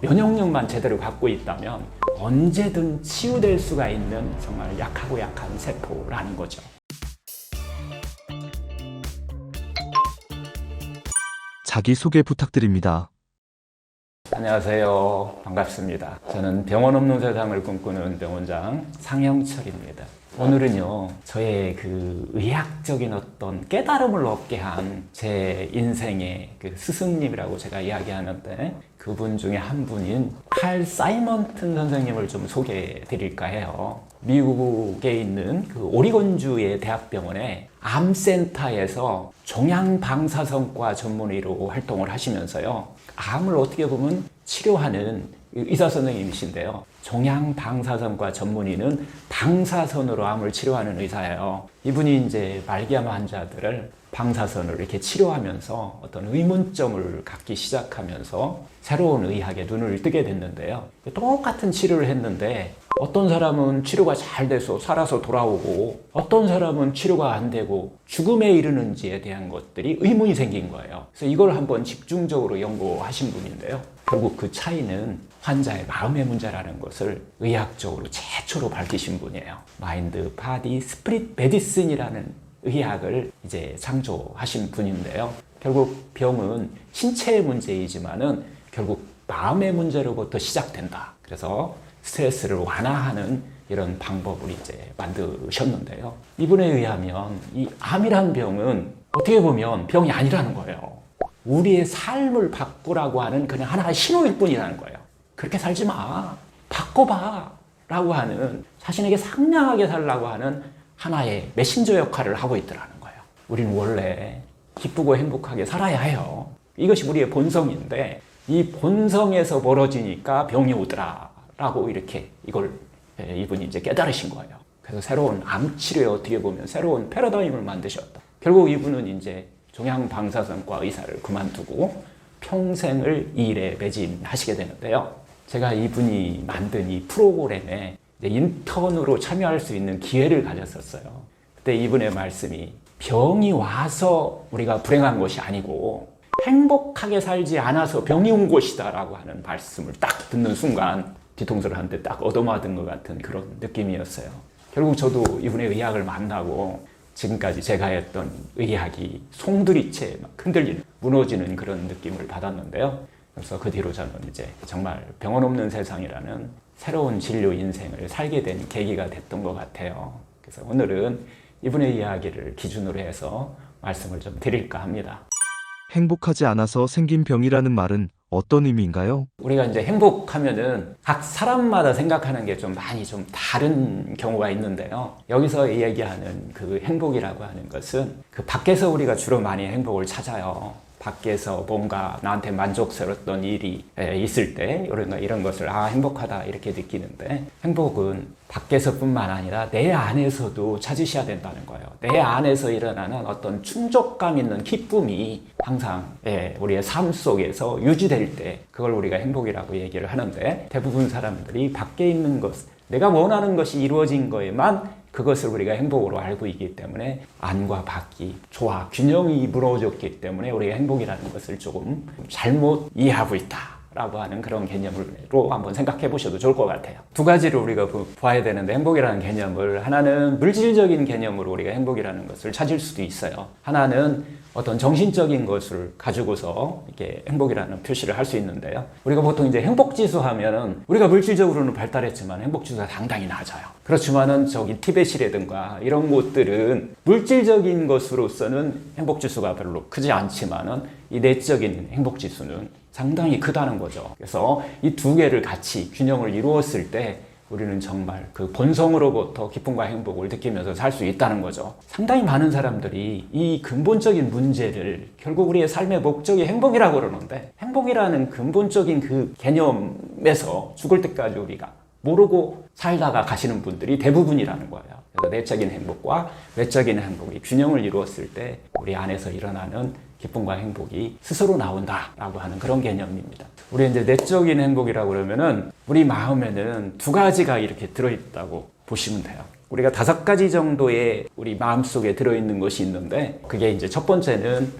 면역력만 제대로 갖고 있다면 언제든 치유될 수가 있는 정말 약하고 약한 세포라는 거죠. 자기소개 부탁드립니다. 안녕하세요. 반갑습니다. 저는 병원 없는 세상을 꿈꾸는 병원장 상영철입니다. 오늘은요, 저의 그 의학적인 어떤 깨달음을 얻게 한 제 인생의 그 스승님이라고 제가 이야기하는데, 그분 중에 한 분인 칼 사이먼튼 선생님을 좀 소개해 드릴까 해요. 미국에 있는 그 오리곤주의 대학병원의 암센터에서 종양방사선과 전문의로 활동을 하시면서요, 암을 어떻게 보면 치료하는 의사 선생님이신데요. 종양방사선과 전문의는 방사선으로 암을 치료하는 의사예요. 이분이 이제 말기암 환자들을 방사선을 이렇게 치료하면서 어떤 의문점을 갖기 시작하면서 새로운 의학에 눈을 뜨게 됐는데요. 똑같은 치료를 했는데 어떤 사람은 치료가 잘 돼서 살아서 돌아오고 어떤 사람은 치료가 안 되고 죽음에 이르는지에 대한 것들이 의문이 생긴 거예요. 그래서 이걸 한번 집중적으로 연구하신 분인데요. 결국 그 차이는 환자의 마음의 문제라는 것을 의학적으로 최초로 밝히신 분이에요. 마인드, 바디, 스피릿 메디슨이라는 의학을 이제 창조하신 분인데요. 결국 병은 신체의 문제이지만은 결국 마음의 문제로부터 시작된다. 그래서 스트레스를 완화하는 이런 방법을 이제 만드셨는데요. 이분에 의하면 이 암이란 병은 어떻게 보면 병이 아니라는 거예요. 우리의 삶을 바꾸라고 하는 그냥 하나의 신호일 뿐이라는 거예요. 그렇게 살지 마. 바꿔봐. 라고 하는, 자신에게 상냥하게 살라고 하는 하나의 메신저 역할을 하고 있더라는 거예요. 우리는 원래 기쁘고 행복하게 살아야 해요. 이것이 우리의 본성인데 이 본성에서 멀어지니까 병이 오더라 라고 이렇게 이걸 이분이 이제 깨달으신 거예요. 그래서 새로운 암 치료에 어떻게 보면 새로운 패러다임을 만드셨다. 결국 이분은 이제 종양방사선과 의사를 그만두고 평생을 이 일에 매진하시게 되는데요. 제가 이분이 만든 이 프로그램에 인턴으로 참여할 수 있는 기회를 가졌었어요. 그때 이분의 말씀이 병이 와서 우리가 불행한 것이 아니고 행복하게 살지 않아서 병이 온 것이다 라고 하는 말씀을 딱 듣는 순간 뒤통수를 한 대 딱 얻어맞은 것 같은 그런 느낌이었어요. 결국 저도 이분의 의학을 만나고 지금까지 제가 했던 의학이 송두리째 막 흔들리는, 무너지는 그런 느낌을 받았는데요. 그래서 그 뒤로 저는 이제 정말 병원 없는 세상이라는 새로운 진료 인생을 살게 된 계기가 됐던 것 같아요. 그래서 오늘은 이분의 이야기를 기준으로 해서 말씀을 좀 드릴까 합니다. 행복하지 않아서 생긴 병이라는 말은 어떤 의미인가요? 우리가 이제 행복하면은 각 사람마다 생각하는 게 좀 많이 좀 다른 경우가 있는데요. 여기서 얘기하는 그 행복이라고 하는 것은 그 밖에서 우리가 주로 많이 행복을 찾아요. 밖에서 뭔가 나한테 만족스러웠던 일이 있을 때 이런 것을 행복하다 이렇게 느끼는데, 행복은 밖에서뿐만 아니라 내 안에서도 찾으셔야 된다는 거예요. 내 안에서 일어나는 어떤 충족감 있는 기쁨이 항상 우리의 삶 속에서 유지될 때 그걸 우리가 행복이라고 얘기를 하는데, 대부분 사람들이 밖에 있는 것, 내가 원하는 것이 이루어진 거에만 그것을 우리가 행복으로 알고 있기 때문에 안과 밖이 조화, 균형이 무너졌기 때문에 우리가 행복이라는 것을 조금 잘못 이해하고 있다라고 하는 그런 개념으로 한번 생각해 보셔도 좋을 것 같아요. 두 가지를 우리가 봐야 되는데, 행복이라는 개념을 하나는 물질적인 개념으로 우리가 행복이라는 것을 찾을 수도 있어요. 하나는 어떤 정신적인 것을 가지고서 이렇게 행복이라는 표시를 할 수 있는데요. 우리가 보통 이제 행복지수 하면은 우리가 물질적으로는 발달했지만 행복지수가 상당히 낮아요. 그렇지만은 저기 티벳이라든가 이런 곳들은 물질적인 것으로서는 행복지수가 별로 크지 않지만은 이 내적인 행복지수는 상당히 크다는 거죠. 그래서 이 두 개를 같이 균형을 이루었을 때 우리는 정말 그 본성으로부터 기쁨과 행복을 느끼면서 살 수 있다는 거죠. 상당히 많은 사람들이 이 근본적인 문제를 결국 우리의 삶의 목적이 행복이라고 그러는데, 행복이라는 근본적인 그 개념에서 죽을 때까지 우리가 모르고 살다가 가시는 분들이 대부분이라는 거예요. 그래서 내적인 행복과 외적인 행복이 균형을 이루었을 때 우리 안에서 일어나는 기쁨과 행복이 스스로 나온다라고 하는 그런 개념입니다. 우리 이제 내적인 행복이라고 그러면은 우리 마음에는 두 가지가 이렇게 들어있다고 보시면 돼요. 우리가 5가지 정도의 우리 마음속에 들어있는 것이 있는데 그게 이제 첫 번째는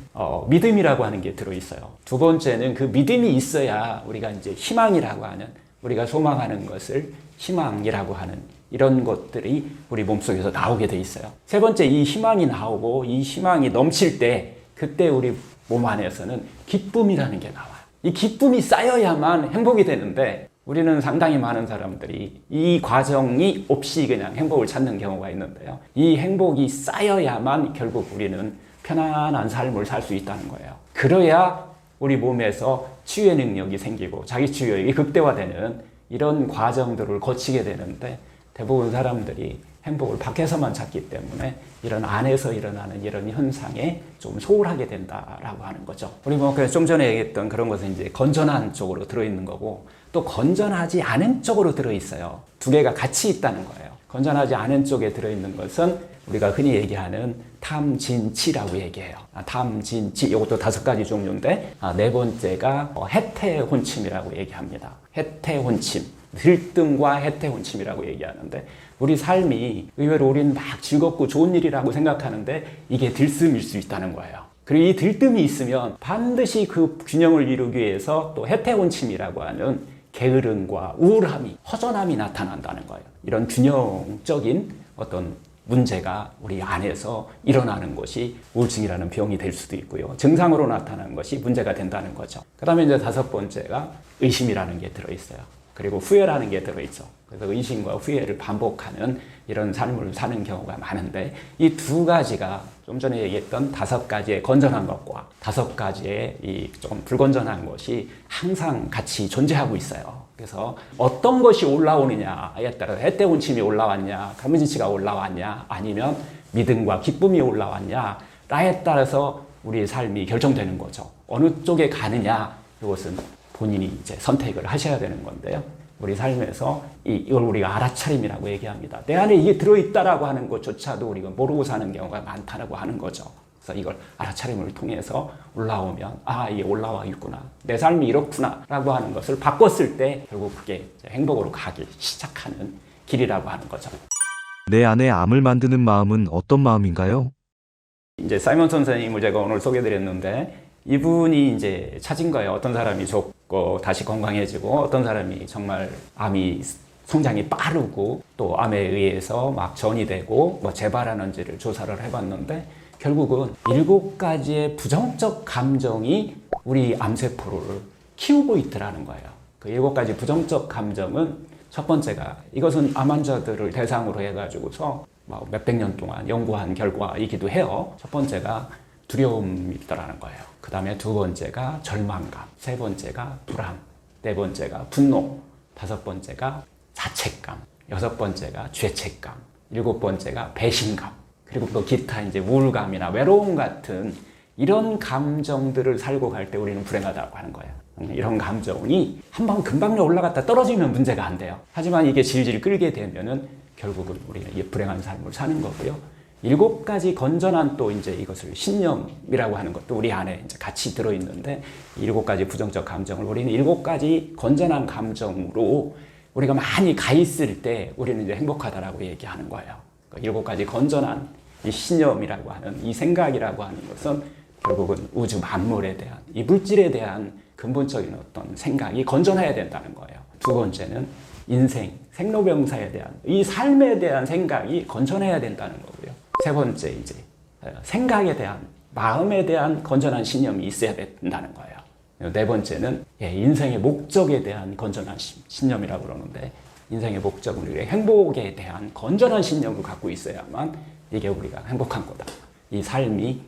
믿음이라고 하는 게 들어있어요. 두 번째는 그 믿음이 있어야 우리가 이제 희망이라고 하는 우리가 소망하는 것을 희망이라고 하는 이런 것들이 우리 몸속에서 나오게 돼 있어요. 세 번째 이 희망이 나오고 이 희망이 넘칠 때 그때 우리 몸 안에서는 기쁨이라는 게 나와요. 이 기쁨이 쌓여야만 행복이 되는데 우리는 상당히 많은 사람들이 이 과정이 없이 그냥 행복을 찾는 경우가 있는데요. 이 행복이 쌓여야만 결국 우리는 편안한 삶을 살 수 있다는 거예요. 그래야 우리 몸에서 치유의 능력이 생기고 자기 치유력이 극대화되는 이런 과정들을 거치게 되는데 대부분 사람들이 행복을 밖에서만 찾기 때문에 이런 안에서 일어나는 이런 현상에 좀 소홀하게 된다라고 하는 거죠. 우리 뭐 좀 전에 얘기했던 그런 것은 이제 건전한 쪽으로 들어있는 거고 또 건전하지 않은 쪽으로 들어있어요. 두 개가 같이 있다는 거예요. 건전하지 않은 쪽에 들어있는 것은 우리가 흔히 얘기하는 탐진치라고 얘기해요. 탐진치, 이것도 5가지 종류인데 네 번째가 해태혼침이라고 얘기합니다. 해태혼침, 들뜸과 해태혼침이라고 얘기하는데 우리 삶이 의외로 우리는 막 즐겁고 좋은 일이라고 생각하는데 이게 들뜸일 수 있다는 거예요. 그리고 이 들뜸이 있으면 반드시 그 균형을 이루기 위해서 또 해태혼침이라고 하는 게으름과 우울함이, 허전함이 나타난다는 거예요. 이런 균형적인 어떤 문제가 우리 안에서 일어나는 것이 우울증이라는 병이 될 수도 있고요. 증상으로 나타나는 것이 문제가 된다는 거죠. 그 다음에 이제 5번째가 의심이라는 게 들어있어요. 그리고 후회라는 게 들어있죠. 그래서 의심과 후회를 반복하는 이런 삶을 사는 경우가 많은데 이 2가지가 좀 전에 얘기했던 5가지의 건전한 것과 5가지의 이 좀 불건전한 것이 항상 같이 존재하고 있어요. 그래서 어떤 것이 올라오느냐에 따라 해태혼침이 올라왔냐, 감진치가 올라왔냐, 아니면 믿음과 기쁨이 올라왔냐에 따라서 우리의 삶이 결정되는 거죠. 어느 쪽에 가느냐, 이것은 본인이 이제 선택을 하셔야 되는 건데요. 우리 삶에서 이걸 우리가 알아차림이라고 얘기합니다. 내 안에 이게 들어있다라고 하는 것조차도 우리가 모르고 사는 경우가 많다라고 하는 거죠. 그래서 이걸 알아차림을 통해서 올라오면 이게 올라와 있구나. 내 삶이 이렇구나 라고 하는 것을 바꿨을 때 결국 그게 행복으로 가기 시작하는 길이라고 하는 거죠. 내 안에 암을 만드는 마음은 어떤 마음인가요? 이제 사이먼 선생님을 제가 오늘 소개드렸는데 이분이 이제 찾은 거예요. 어떤 사람이 좋고 다시 건강해지고 어떤 사람이 정말 암이 성장이 빠르고 또 암에 의해서 막 전이 되고 뭐 재발하는지를 조사를 해봤는데 결국은 7가지의 부정적 감정이 우리 암세포를 키우고 있더라는 거예요. 그 7가지 부정적 감정은 첫 번째가 이것은 암 환자들을 대상으로 해가지고서 몇백 년 동안 연구한 결과이기도 해요. 첫 번째가 두려움이더라는 거예요. 그 다음에 2번째가 절망감, 3번째가 불안, 4번째가 분노, 5번째가 자책감, 6번째가 죄책감, 7번째가 배신감, 그리고 또 기타 이제 우울감이나 외로움 같은 이런 감정들을 살고 갈 때 우리는 불행하다고 하는 거예요. 이런 감정이 한번 금방 올라갔다 떨어지면 문제가 안 돼요. 하지만 이게 질질 끌게 되면은 결국은 우리는 불행한 삶을 사는 거고요. 7가지 건전한 또 이제 이것을 신념이라고 하는 것도 우리 안에 이제 같이 들어있는데 7가지 부정적 감정을 우리는 7가지 건전한 감정으로 우리가 많이 가 있을 때 우리는 이제 행복하다라고 얘기하는 거예요. 7가지 건전한 이 신념이라고 하는 이 생각이라고 하는 것은 결국은 우주 만물에 대한 이 물질에 대한 근본적인 어떤 생각이 건전해야 된다는 거예요. 2번째는 인생, 생로병사에 대한 이 삶에 대한 생각이 건전해야 된다는 거고요. 3번째 이제 생각에 대한 마음에 대한 건전한 신념이 있어야 된다는 거예요. 4번째는 인생의 목적에 대한 건전한 신념이라고 그러는데 인생의 목적은 우리의 행복에 대한 건전한 신념을 갖고 있어야만 이게 우리가 행복한 거다. 이 삶이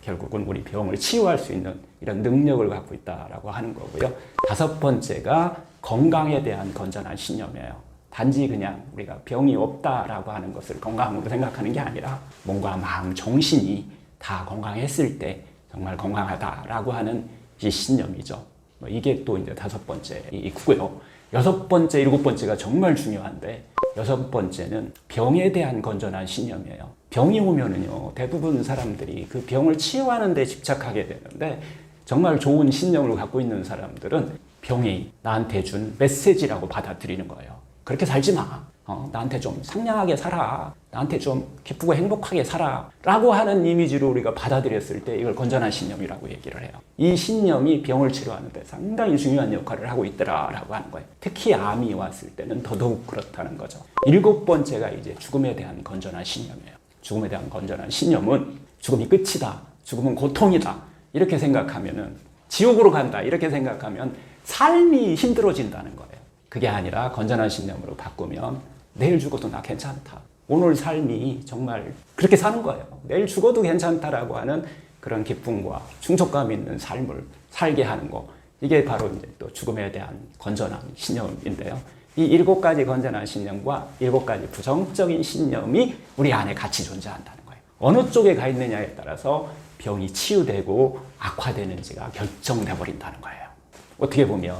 결국은 우리 병을 치유할 수 있는 이런 능력을 갖고 있다라고 하는 거고요. 5번째가 건강에 대한 건전한 신념이에요. 단지 그냥 우리가 병이 없다라고 하는 것을 건강으로 생각하는 게 아니라 몸과 마음, 정신이 다 건강했을 때 정말 건강하다라고 하는 이 신념이죠. 이게 또 이제 5번째 있고요. 6번째, 7번째가 정말 중요한데 6번째는 병에 대한 건전한 신념이에요. 병이 오면은요, 대부분 사람들이 그 병을 치유하는 데 집착하게 되는데 정말 좋은 신념을 갖고 있는 사람들은 병이 나한테 준 메시지라고 받아들이는 거예요. 그렇게 살지 마. 나한테 좀 상냥하게 살아. 나한테 좀 기쁘고 행복하게 살아. 라고 하는 이미지로 우리가 받아들였을 때 이걸 건전한 신념이라고 얘기를 해요. 이 신념이 병을 치료하는 데 상당히 중요한 역할을 하고 있더라라고 하는 거예요. 특히 암이 왔을 때는 더더욱 그렇다는 거죠. 7번째가 이제 죽음에 대한 건전한 신념이에요. 죽음에 대한 건전한 신념은 죽음이 끝이다. 죽음은 고통이다. 이렇게 생각하면은 지옥으로 간다. 이렇게 생각하면 삶이 힘들어진다는 거예요. 그게 아니라 건전한 신념으로 바꾸면 내일 죽어도 나 괜찮다. 오늘 삶이 정말 그렇게 사는 거예요. 내일 죽어도 괜찮다라고 하는 그런 기쁨과 충족감 있는 삶을 살게 하는 거. 이게 바로 이제 또 죽음에 대한 건전한 신념인데요. 이 7가지 건전한 신념과 7가지 부정적인 신념이 우리 안에 같이 존재한다는 거예요. 어느 쪽에 가 있느냐에 따라서 병이 치유되고 악화되는지가 결정돼 버린다는 거예요. 어떻게 보면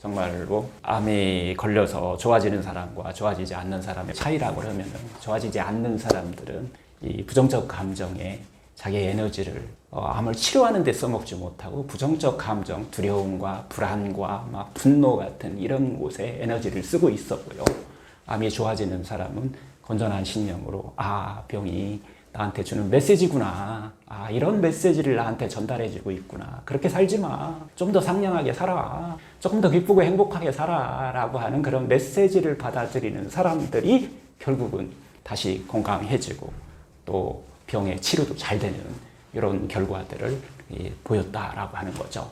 정말로 암이 걸려서 좋아지는 사람과 좋아지지 않는 사람의 차이라고 하면 좋아지지 않는 사람들은 이 부정적 감정에 자기의 에너지를 암을 치료하는 데 써먹지 못하고 부정적 감정, 두려움과 불안과 막 분노 같은 이런 곳에 에너지를 쓰고 있었고요. 암이 좋아지는 사람은 건전한 신념으로 병이 나한테 주는 메시지구나. 이런 메시지를 나한테 전달해주고 있구나. 그렇게 살지 마. 좀 더 상냥하게 살아. 조금 더 기쁘고 행복하게 살아. 라고 하는 그런 메시지를 받아들이는 사람들이 결국은 다시 건강해지고 또 병의 치료도 잘 되는 이런 결과들을 보였다라고 하는 거죠.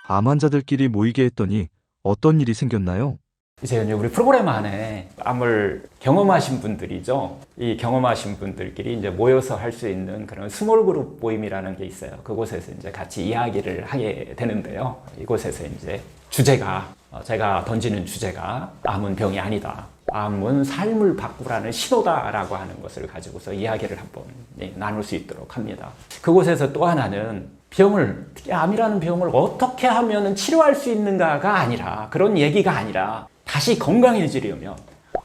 암 환자들끼리 모이게 했더니 어떤 일이 생겼나요? 이제 우리 프로그램 안에 암을 경험하신 분들이죠. 이 경험하신 분들끼리 이제 모여서 할 수 있는 그런 스몰 그룹 모임이라는 게 있어요. 그곳에서 이제 같이 이야기를 하게 되는데요. 이곳에서 이제 주제가 제가 던지는 주제가 암은 병이 아니다. 암은 삶을 바꾸라는 신호다라고 하는 것을 가지고서 이야기를 한번 나눌 수 있도록 합니다. 그곳에서 또 하나는 특히 암이라는 병을 어떻게 하면 치료할 수 있는가가 아니라 그런 얘기가 아니라 다시 건강해지려면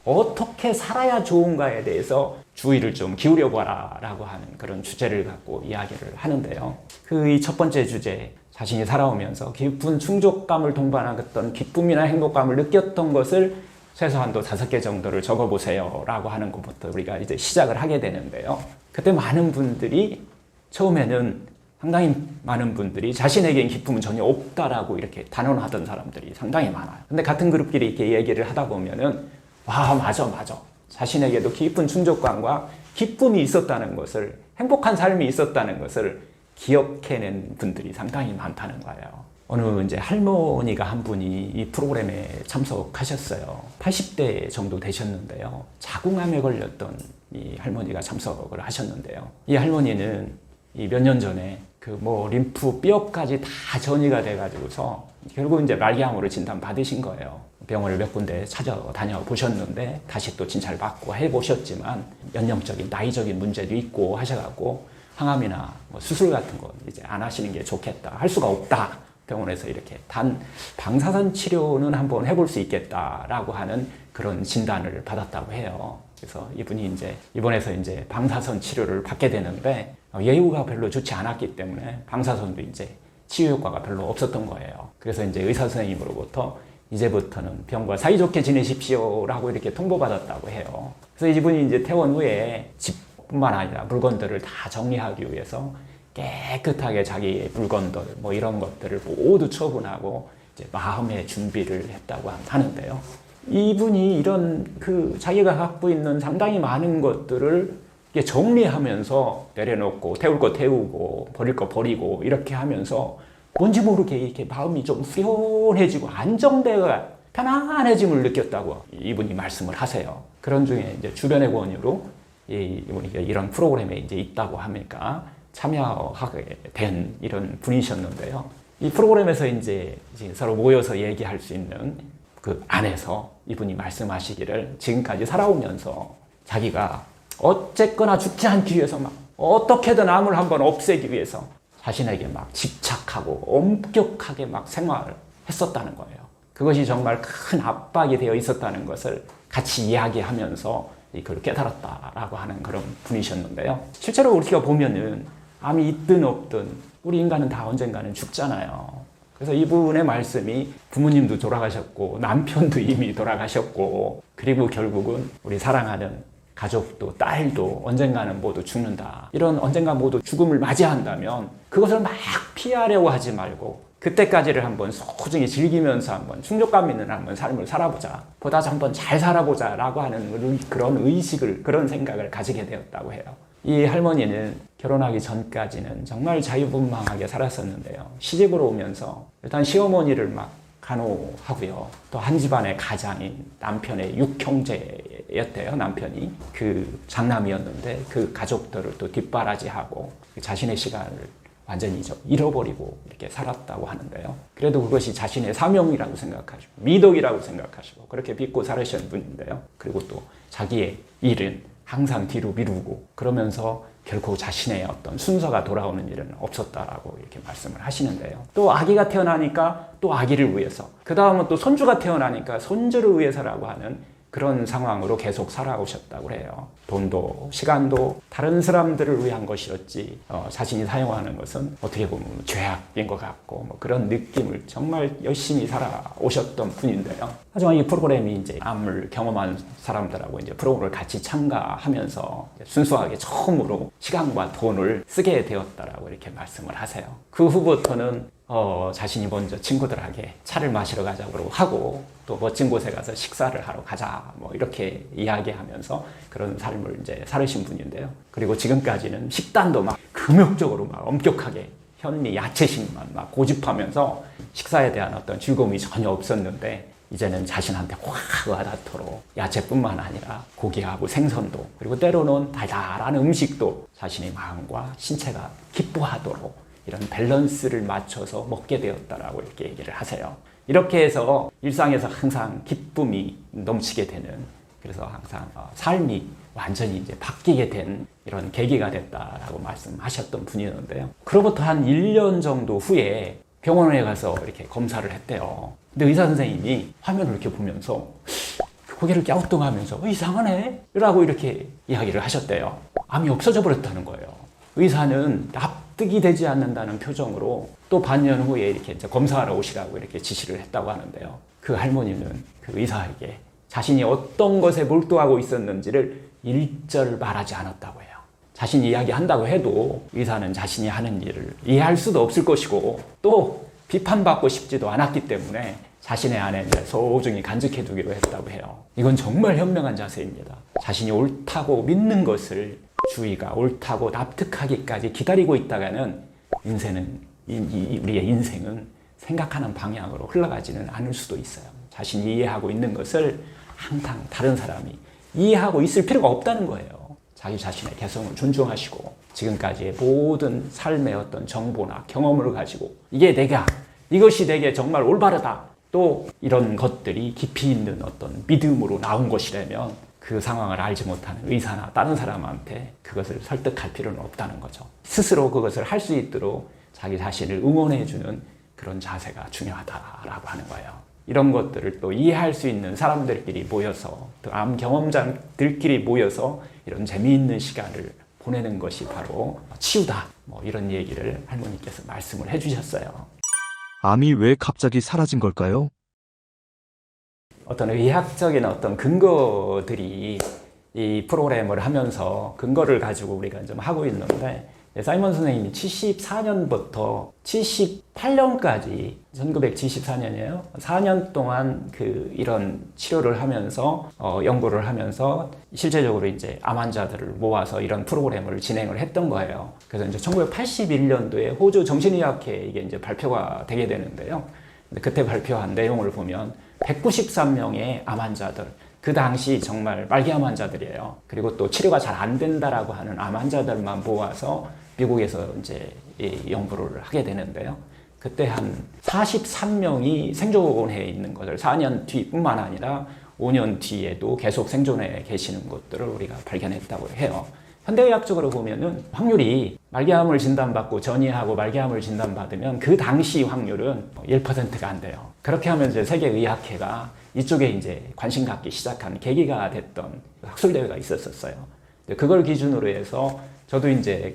어떻게 살아야 좋은가에 대해서 주의를 좀 기울여 봐라 라고 하는 그런 주제를 갖고 이야기를 하는데요. 그 첫 번째 주제, 자신이 살아오면서 깊은 충족감을 동반했던 기쁨이나 행복감을 느꼈던 것을 최소한도 5개 정도를 적어보세요 라고 하는 것부터 우리가 이제 시작을 하게 되는데요. 그때 많은 분들이 처음에는 상당히 많은 분들이 자신에겐 기쁨은 전혀 없다라고 이렇게 단언하던 사람들이 상당히 많아요. 근데 같은 그룹끼리 이렇게 얘기를 하다 보면은 맞아. 자신에게도 깊은 충족감과 기쁨이 있었다는 것을, 행복한 삶이 있었다는 것을 기억해낸 분들이 상당히 많다는 거예요. 어느 이제 할머니가 한 분이 이 프로그램에 참석하셨어요. 80대 정도 되셨는데요. 자궁암에 걸렸던 이 할머니가 참석을 하셨는데요. 이 할머니는 몇 년 전에 림프 뼈까지 다 전이가 돼가지고서 결국 이제 말기암으로 진단 받으신 거예요. 병원을 몇 군데 찾아다녀 보셨는데 다시 또 진찰 받고 해보셨지만 연령적인 나이적인 문제도 있고 하셔갖고 항암이나 수술 같은 거 이제 안 하시는 게 좋겠다. 할 수가 없다. 병원에서 이렇게 단 방사선 치료는 한번 해볼 수 있겠다라고 하는 그런 진단을 받았다고 해요. 그래서 이분이 이제 입원해서 이제 방사선 치료를 받게 되는데 예후가 별로 좋지 않았기 때문에 방사선도 이제 치유 효과가 별로 없었던 거예요. 그래서 이제 의사 선생님으로부터 이제부터는 병과 사이좋게 지내십시오라고 이렇게 통보받았다고 해요. 그래서 이분이 이제 퇴원 후에 집뿐만 아니라 물건들을 다 정리하기 위해서 깨끗하게 자기의 물건들 이런 것들을 모두 처분하고 이제 마음의 준비를 했다고 하는데요. 이분이 이런 자기가 갖고 있는 상당히 많은 것들을 정리하면서 내려놓고 태울 거 태우고 버릴 거 버리고 이렇게 하면서 뭔지 모르게 이렇게 마음이 좀 후련해지고 안정되고 편안해짐을 느꼈다고 이분이 말씀을 하세요. 그런 중에 이제 주변의 권유로 이분이 이런 프로그램에 이제 있다고 하니까 참여하게 된 이런 분이셨는데요. 이 프로그램에서 이제 서로 모여서 얘기할 수 있는 그 안에서 이분이 말씀하시기를 지금까지 살아오면서 자기가 어쨌거나 죽지 않기 위해서 어떻게든 암을 한번 없애기 위해서 자신에게 집착하고 엄격하게 생활을 했었다는 거예요. 그것이 정말 큰 압박이 되어 있었다는 것을 같이 이야기하면서 그걸 깨달았다라고 하는 그런 분이셨는데요. 실제로 우리가 보면은 암이 있든 없든 우리 인간은 다 언젠가는 죽잖아요. 그래서 이분의 말씀이 부모님도 돌아가셨고 남편도 이미 돌아가셨고 그리고 결국은 우리 사랑하는 가족도 딸도 언젠가는 모두 죽는다. 이런 언젠가 모두 죽음을 맞이한다면 그것을 막 피하려고 하지 말고 그때까지를 한번 소중히 즐기면서 한번 충족감 있는 한번 삶을 살아보자. 보다 한번 잘 살아보자 라고 하는 그런 의식을 그런 생각을 가지게 되었다고 해요. 이 할머니는 결혼하기 전까지는 정말 자유분방하게 살았었는데요. 시집으로 오면서 일단 시어머니를 막 간호하고요. 또 한 집안의 가장인 남편의 6형제였대요. 남편이 그 장남이었는데 그 가족들을 또 뒷바라지하고 자신의 시간을 완전히 잃어버리고 이렇게 살았다고 하는데요. 그래도 그것이 자신의 사명이라고 생각하시고 미덕이라고 생각하시고 그렇게 믿고 살으신 분인데요. 그리고 또 자기의 일은 항상 뒤로 미루고 그러면서 결코 자신의 어떤 순서가 돌아오는 일은 없었다라고 이렇게 말씀을 하시는데요. 또 아기가 태어나니까 또 아기를 위해서, 그 다음은 또 손주가 태어나니까 손주를 위해서라고 하는 그런 상황으로 계속 살아오셨다고 해요. 돈도 시간도 다른 사람들을 위한 것이었지 자신이 사용하는 것은 어떻게 보면 죄악인 것 같고 뭐 그런 느낌을 정말 열심히 살아오셨던 분인데요. 하지만 이 프로그램이 이제 암을 경험한 사람들하고 이제 프로그램을 같이 참가하면서 순수하게 처음으로 시간과 돈을 쓰게 되었다라고 이렇게 말씀을 하세요. 그 후부터는 자신이 먼저 친구들에게 차를 마시러 가자고 하고 또 멋진 곳에 가서 식사를 하러 가자 뭐 이렇게 이야기하면서 그런 삶을 이제 살으신 분인데요. 그리고 지금까지는 식단도 막 금욕적으로 막 엄격하게 현미 야채식만 막 고집하면서 식사에 대한 어떤 즐거움이 전혀 없었는데 이제는 자신한테 확 와닿도록 야채뿐만 아니라 고기하고 생선도 그리고 때로는 달달한 음식도 자신의 마음과 신체가 기뻐하도록 이런 밸런스를 맞춰서 먹게 되었다라고 이렇게 얘기를 하세요. 이렇게 해서 일상에서 항상 기쁨이 넘치게 되는, 그래서 항상 삶이 완전히 이제 바뀌게 된 이런 계기가 됐다라고 말씀하셨던 분이었는데요. 그로부터 한 1년 정도 후에 병원에 가서 이렇게 검사를 했대요. 근데 의사 선생님이 화면을 이렇게 보면서 고개를 갸우뚱하면서 이상하네? 라고 이렇게 이야기를 하셨대요. 암이 없어져 버렸다는 거예요. 의사는 납득이 되지 않는다는 표정으로 또 반년 후에 이렇게 이제 검사하러 오시라고 이렇게 지시를 했다고 하는데요. 그 할머니는 그 의사에게 자신이 어떤 것에 몰두하고 있었는지를 일절 말하지 않았다고 해요. 자신이 이야기한다고 해도 의사는 자신이 하는 일을 이해할 수도 없을 것이고 또 비판받고 싶지도 않았기 때문에 자신의 안에 이제 소중히 간직해 두기로 했다고 해요. 이건 정말 현명한 자세입니다. 자신이 옳다고 믿는 것을 주위가 옳다고 납득하기까지 기다리고 있다가는 우리의 인생은 생각하는 방향으로 흘러가지는 않을 수도 있어요. 자신이 이해하고 있는 것을 항상 다른 사람이 이해하고 있을 필요가 없다는 거예요. 자기 자신의 개성을 존중하시고 지금까지의 모든 삶의 어떤 정보나 경험을 가지고 이것이 내게 정말 올바르다. 또 이런 것들이 깊이 있는 어떤 믿음으로 나온 것이라면 그 상황을 알지 못하는 의사나 다른 사람한테 그것을 설득할 필요는 없다는 거죠. 스스로 그것을 할 수 있도록 자기 자신을 응원해주는 그런 자세가 중요하다라고 하는 거예요. 이런 것들을 또 이해할 수 있는 사람들끼리 모여서 또 암 경험자들끼리 모여서 이런 재미있는 시간을 보내는 것이 바로 치유다. 뭐 이런 얘기를 할머니께서 말씀을 해주셨어요. 암이 왜 갑자기 사라진 걸까요? 어떤 의학적인 어떤 근거들이 이 프로그램을 하면서 근거를 가지고 우리가 좀 하고 있는데 사이먼 선생님이 74년부터 78년까지 1974년이에요. 4년 동안 이런 치료를 하면서 연구를 하면서 실제적으로 이제 암 환자들을 모아서 이런 프로그램을 진행을 했던 거예요. 그래서 이제 1981년도에 호주 정신의학회에 이게 이제 발표가 되게 되는데요. 근데 그때 발표한 내용을 보면 193명의 암 환자들, 그 당시 정말 말기암 환자들이에요. 그리고 또 치료가 잘 안 된다라고 하는 암 환자들만 모아서 미국에서 이제 이 연구를 하게 되는데요. 그때 한 43명이 생존해 있는 것을 4년 뒤뿐만 아니라 5년 뒤에도 계속 생존해 계시는 것들을 우리가 발견했다고 해요. 현대의학적으로 보면은 확률이 말기암을 진단받고 전이하고 말기암을 진단받으면 그 당시 확률은 1%가 안 돼요. 그렇게 하면 이제 세계의학회가 이쪽에 이제 관심 갖기 시작한 계기가 됐던 학술대회가 있었어요. 그걸 기준으로 해서 저도 이제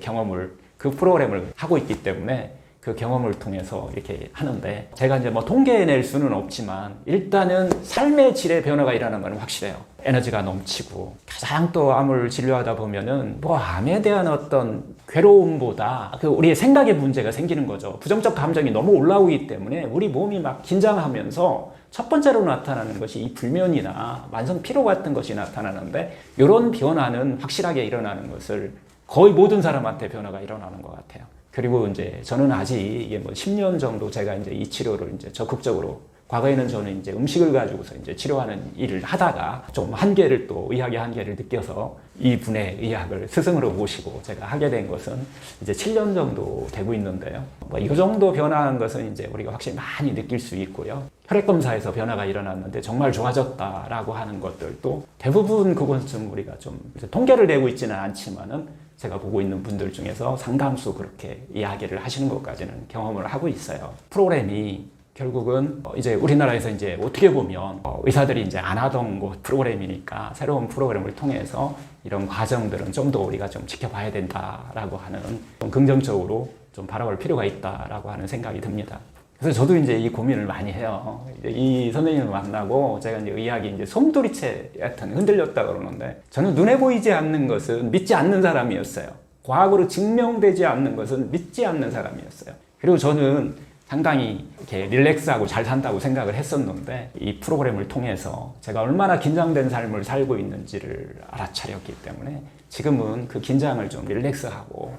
그 프로그램을 하고 있기 때문에 그 경험을 통해서 이렇게 하는데 제가 이제 뭐 통계낼 수는 없지만 일단은 삶의 질의 변화가 일어나는 건 확실해요. 에너지가 넘치고 가장 또 암을 진료하다 보면은 뭐 암에 대한 어떤 괴로움보다 그 우리의 생각의 문제가 생기는 거죠. 부정적 감정이 너무 올라오기 때문에 우리 몸이 막 긴장하면서 첫 번째로 나타나는 것이 이 불면이나 만성 피로 같은 것이 나타나는데 이런 변화는 확실하게 일어나는 것을 거의 모든 사람한테 변화가 일어나는 것 같아요. 그리고 이제 저는 아직 이게 뭐 10년 정도 제가 이제 이 치료를 이제 적극적으로 과거에는 저는 이제 음식을 가지고서 이제 치료하는 일을 하다가 좀 한계를 또 의학의 한계를 느껴서 이 분의 의학을 스승으로 모시고 제가 하게 된 것은 이제 7년 정도 되고 있는데요. 뭐 이 정도 변화한 것은 이제 우리가 확실히 많이 느낄 수 있고요. 혈액 검사에서 변화가 일어났는데 정말 좋아졌다라고 하는 것들도 대부분 그것은 우리가 좀 통계를 내고 있지는 않지만은 제가 보고 있는 분들 중에서 상당수 그렇게 이야기를 하시는 것까지는 경험을 하고 있어요. 프로그램이 결국은 이제 우리나라에서 이제 어떻게 보면 의사들이 이제 안 하던 프로그램이니까 새로운 프로그램을 통해서 이런 과정들은 좀 더 우리가 좀 지켜봐야 된다라고 하는 좀 긍정적으로 좀 바라볼 필요가 있다라고 하는 생각이 듭니다. 그래서 저도 이제 이 고민을 많이 해요. 이제 이 선생님을 만나고 제가 이제 의학이 이제 솜돌이채 같은 흔들렸다 그러는데 저는 눈에 보이지 않는 것은 믿지 않는 사람이었어요. 과학으로 증명되지 않는 것은 믿지 않는 사람이었어요. 그리고 저는 상당히 이렇게 릴렉스하고 잘 산다고 생각을 했었는데 이 프로그램을 통해서 제가 얼마나 긴장된 삶을 살고 있는지를 알아차렸기 때문에 지금은 그 긴장을 좀 릴렉스하고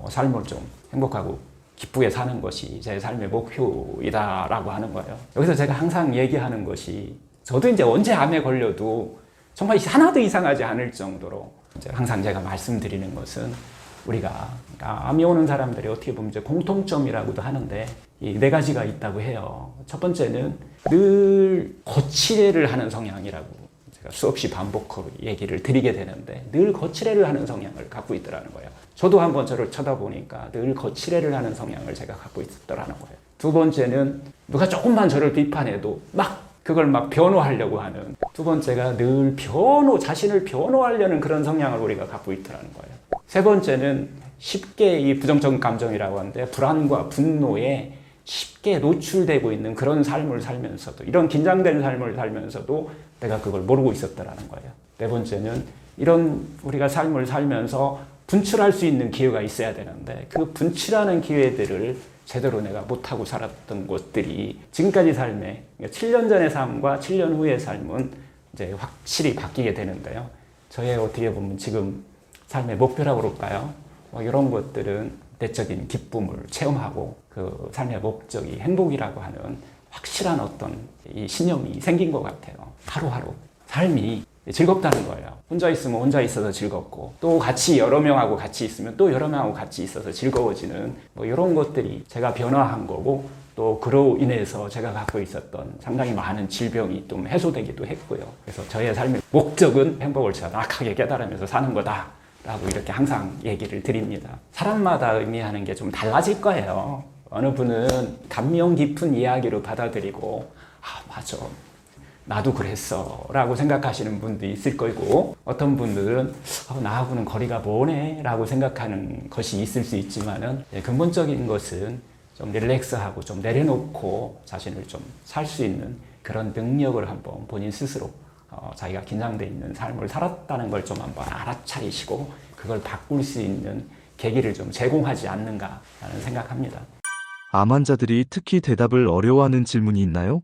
삶을 좀 행복하고 기쁘게 사는 것이 제 삶의 목표이다라고 하는 거예요. 여기서 제가 항상 얘기하는 것이 저도 이제 언제 암에 걸려도 정말 하나도 이상하지 않을 정도로 이제 항상 제가 말씀드리는 것은 우리가 암이 오는 사람들이 어떻게 보면 이제 공통점이라고도 하는데 이 네 가지가 있다고 해요. 첫 번째는 늘 거치레를 하는 성향이라고 제가 수없이 반복하고 얘기를 드리게 되는데 늘 거치레를 하는 성향을 갖고 있더라는 거예요. 저도 한번 저를 쳐다보니까 늘 거치레를 하는 성향을 제가 갖고 있더라는 거예요. 두 번째는 누가 조금만 저를 비판해도 막 그걸 막 변호하려고 하는 두 번째가 늘 자신을 변호하려는 그런 성향을 우리가 갖고 있더라는 거예요. 세 번째는 쉽게 이 부정적 감정이라고 하는데 불안과 분노에 쉽게 노출되고 있는 그런 삶을 살면서도 이런 긴장된 삶을 살면서도 내가 그걸 모르고 있었더라는 거예요. 네 번째는 이런 우리가 삶을 살면서 분출할 수 있는 기회가 있어야 되는데 그 분출하는 기회들을 제대로 내가 못하고 살았던 것들이 지금까지 삶에 7년 전의 삶과 7년 후의 삶은 이제 확실히 바뀌게 되는데요. 저의 어떻게 보면 지금 삶의 목표라고 그럴까요? 이런 것들은 내적인 기쁨을 체험하고 그 삶의 목적이 행복이라고 하는 확실한 어떤 이 신념이 생긴 것 같아요. 하루하루 삶이 즐겁다는 거예요. 혼자 있으면 혼자 있어서 즐겁고 또 같이 여러 명하고 같이 있으면 또 여러 명하고 같이 있어서 즐거워지는 뭐 이런 것들이 제가 변화한 거고 또 그로 인해서 제가 갖고 있었던 상당히 많은 질병이 좀 해소되기도 했고요. 그래서 저의 삶의 목적은 행복을 정확하게 깨달으면서 사는 거다 라고 이렇게 항상 얘기를 드립니다. 사람마다 의미하는 게 좀 달라질 거예요. 어느 분은 감명 깊은 이야기로 받아들이고 맞아 나도 그랬어 라고 생각하시는 분도 있을 거고 어떤 분들은 나하고는 거리가 머네 라고 생각하는 것이 있을 수 있지만은 근본적인 것은 좀 릴렉스하고 좀 내려놓고 자신을 좀 살 수 있는 그런 능력을 한번 본인 스스로 자기가 긴장되어 있는 삶을 살았다는 걸 좀 한번 알아차리시고 그걸 바꿀 수 있는 계기를 좀 제공하지 않는가라는 생각합니다. 암 환자들이 특히 대답을 어려워하는 질문이 있나요?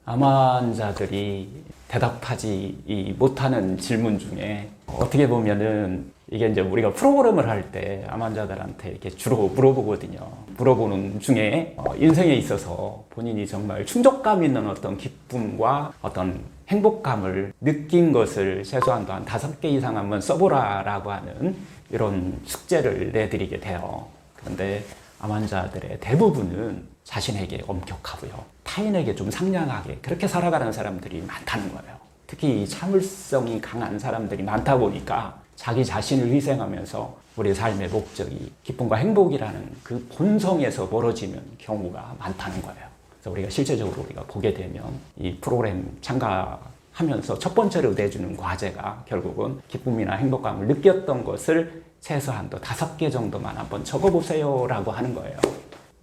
암 환자들이 대답하지 못하는 질문 중에 어떻게 보면은 이게 이제 우리가 프로그램을 할 때 암 환자들한테 이렇게 주로 물어보거든요. 물어보는 중에 인생에 있어서 본인이 정말 충족감 있는 어떤 기쁨과 어떤 행복감을 느낀 것을 최소한 한 5개 이상 한번 써보라라고 하는 이런 숙제를 내드리게 돼요. 그런데 암 환자들의 대부분은 자신에게 엄격하고요. 타인에게 좀 상냥하게 그렇게 살아가는 사람들이 많다는 거예요. 특히 참을성이 강한 사람들이 많다 보니까 자기 자신을 희생하면서 우리 삶의 목적이 기쁨과 행복이라는 그 본성에서 멀어지는 경우가 많다는 거예요. 그래서 우리가 실제적으로 우리가 보게 되면 이 프로그램 참가하면서 첫 번째로 내주는 과제가 결국은 기쁨이나 행복감을 느꼈던 것을 최소한 또 5개 정도만 한번 적어보세요 라고 하는 거예요.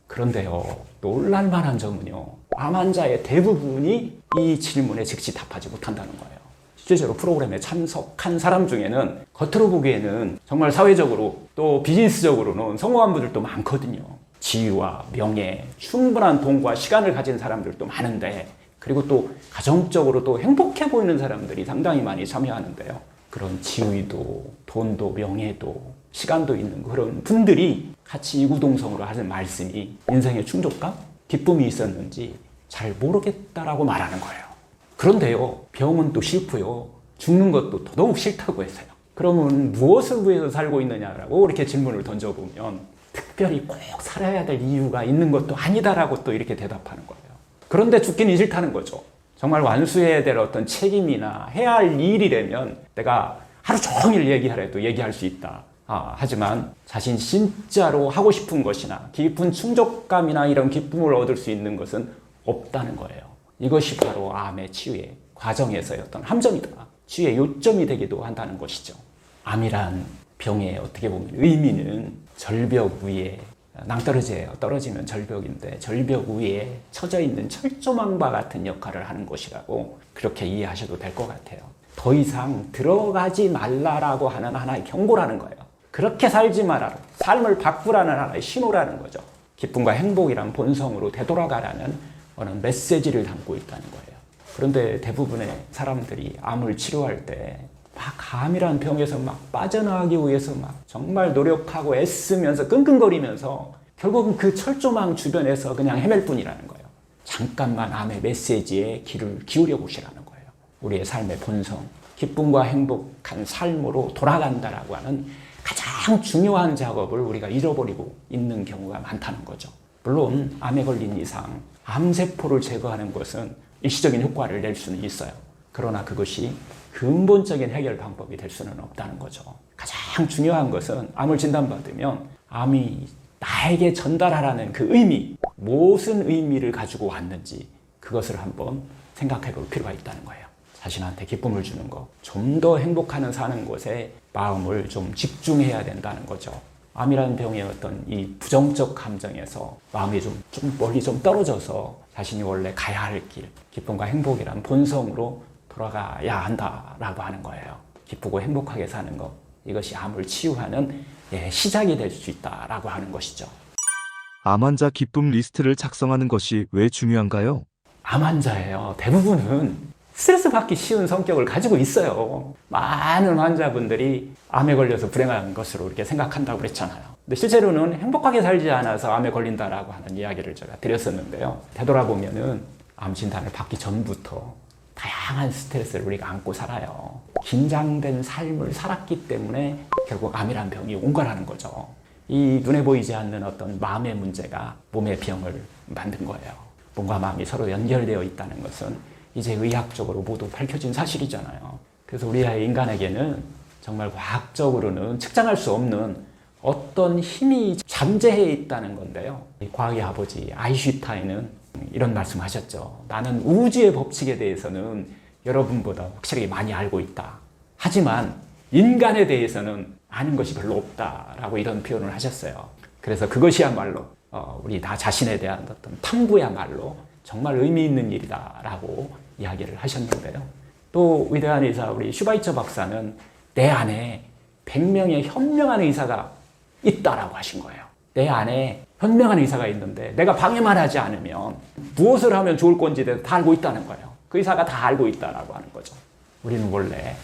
그런데요, 놀랄만한 점은요, 암 환자의 대부분이 이 질문에 즉시 답하지 못한다는 거예요. 실제로 프로그램에 참석한 사람 중에는 겉으로 보기에는 정말 사회적으로 또 비즈니스적으로는 성공한 분들도 많거든요. 지위와 명예, 충분한 돈과 시간을 가진 사람들도 많은데, 그리고 또 가정적으로 또 행복해 보이는 사람들이 상당히 많이 참여하는데요. 그런 지위도, 돈도, 명예도, 시간도 있는 그런 분들이 같이 이구동성으로 하는 말씀이 인생의 충족감, 기쁨이 있었는지 잘 모르겠다라고 말하는 거예요. 그런데요, 병은 또 싫고요, 죽는 것도 더더욱 싫다고 했어요. 그러면 무엇을 위해서 살고 있느냐라고 이렇게 질문을 던져보면 특별히 꼭 살아야 될 이유가 있는 것도 아니다라고 또 이렇게 대답하는 거예요. 그런데 죽기는 싫다는 거죠. 정말 완수해야 될 어떤 책임이나 해야 할 일이라면 내가 하루 종일 얘기하래도 얘기할 수 있다. 하지만 자신 진짜로 하고 싶은 것이나 깊은 충족감이나 이런 기쁨을 얻을 수 있는 것은 없다는 거예요. 이것이 바로 암의 치유의 과정에서의 어떤 함정이다. 치유의 요점이 되기도 한다는 것이죠. 암이란 병의 어떻게 보면 의미는 절벽 위에 낭떠러지예요. 떨어지면 절벽인데 절벽 위에 처져 있는 철조망과 같은 역할을 하는 것이라고 그렇게 이해하셔도 될 것 같아요. 더 이상 들어가지 말라라고 하는 하나의 경고라는 거예요. 그렇게 살지 말아라. 삶을 바꾸라는 하나의 신호라는 거죠. 기쁨과 행복이란 본성으로 되돌아가라는 어떤 메시지를 담고 있다는 거예요. 그런데 대부분의 사람들이 암을 치료할 때 막 암이라는 병에서 막 빠져나가기 위해서 막 정말 노력하고 애쓰면서 끙끙거리면서 결국은 그 철조망 주변에서 그냥 헤맬 뿐이라는 거예요. 잠깐만 암의 메시지에 귀를 기울여 보시라는 거예요. 우리의 삶의 본성, 기쁨과 행복한 삶으로 돌아간다라고 하는 가장 중요한 작업을 우리가 잃어버리고 있는 경우가 많다는 거죠. 물론 암에 걸린 이상 암세포를 제거하는 것은 일시적인 효과를 낼 수는 있어요. 그러나 그것이 근본적인 해결 방법이 될 수는 없다는 거죠. 가장 중요한 것은 암을 진단받으면 암이 나에게 전달하라는 그 의미, 무슨 의미를 가지고 왔는지 그것을 한번 생각해 볼 필요가 있다는 거예요. 자신한테 기쁨을 주는 것, 좀 더 행복하는 사는 것에 마음을 좀 집중해야 된다는 거죠. 암이라는 병의 어떤 이 부정적 감정에서 마음이 좀 멀리 좀 떨어져서 자신이 원래 가야 할 길, 기쁨과 행복이란 본성으로 돌아가야 한다라고 하는 거예요. 기쁘고 행복하게 사는 것, 이것이 암을 치유하는 시작이 될 수 있다라고 하는 것이죠. 암 환자 기쁨 리스트를 작성하는 것이 왜 중요한가요? 암 환자예요. 대부분은 스트레스 받기 쉬운 성격을 가지고 있어요. 많은 환자분들이 암에 걸려서 불행한 것으로 이렇게 생각한다고 그랬잖아요. 근데 실제로는 행복하게 살지 않아서 암에 걸린다라고 하는 이야기를 제가 드렸었는데요. 되돌아보면은 암 진단을 받기 전부터 다양한 스트레스를 우리가 안고 살아요. 긴장된 삶을 살았기 때문에 결국 암이란 병이 온 거라는 거죠. 이 눈에 보이지 않는 어떤 마음의 문제가 몸의 병을 만든 거예요. 몸과 마음이 서로 연결되어 있다는 것은 이제 의학적으로 모두 밝혀진 사실이잖아요. 그래서 우리의 인간에게는 정말 과학적으로는 측정할 수 없는 어떤 힘이 잠재해 있다는 건데요. 과학의 아버지 아인슈타인은 이런 말씀하셨죠. 나는 우주의 법칙에 대해서는 여러분보다 확실히 많이 알고 있다. 하지만 인간에 대해서는 아는 것이 별로 없다라고 이런 표현을 하셨어요. 그래서 그것이야말로 우리 나 자신에 대한 어떤 탐구야말로 정말 의미 있는 일이다라고 이야기를 하셨는데요. 또 위대한 의사 우리 슈바이처 박사는 내 안에 100명의 현명한 의사가 있다라고 하신 거예요. 내 안에 현명한 의사가 있는데 내가 방해만 하지 않으면 무엇을 하면 좋을 건지 다 알고 있다는 거예요. 그 의사가 다 알고 있다라고 하는 거죠. 우리는 원래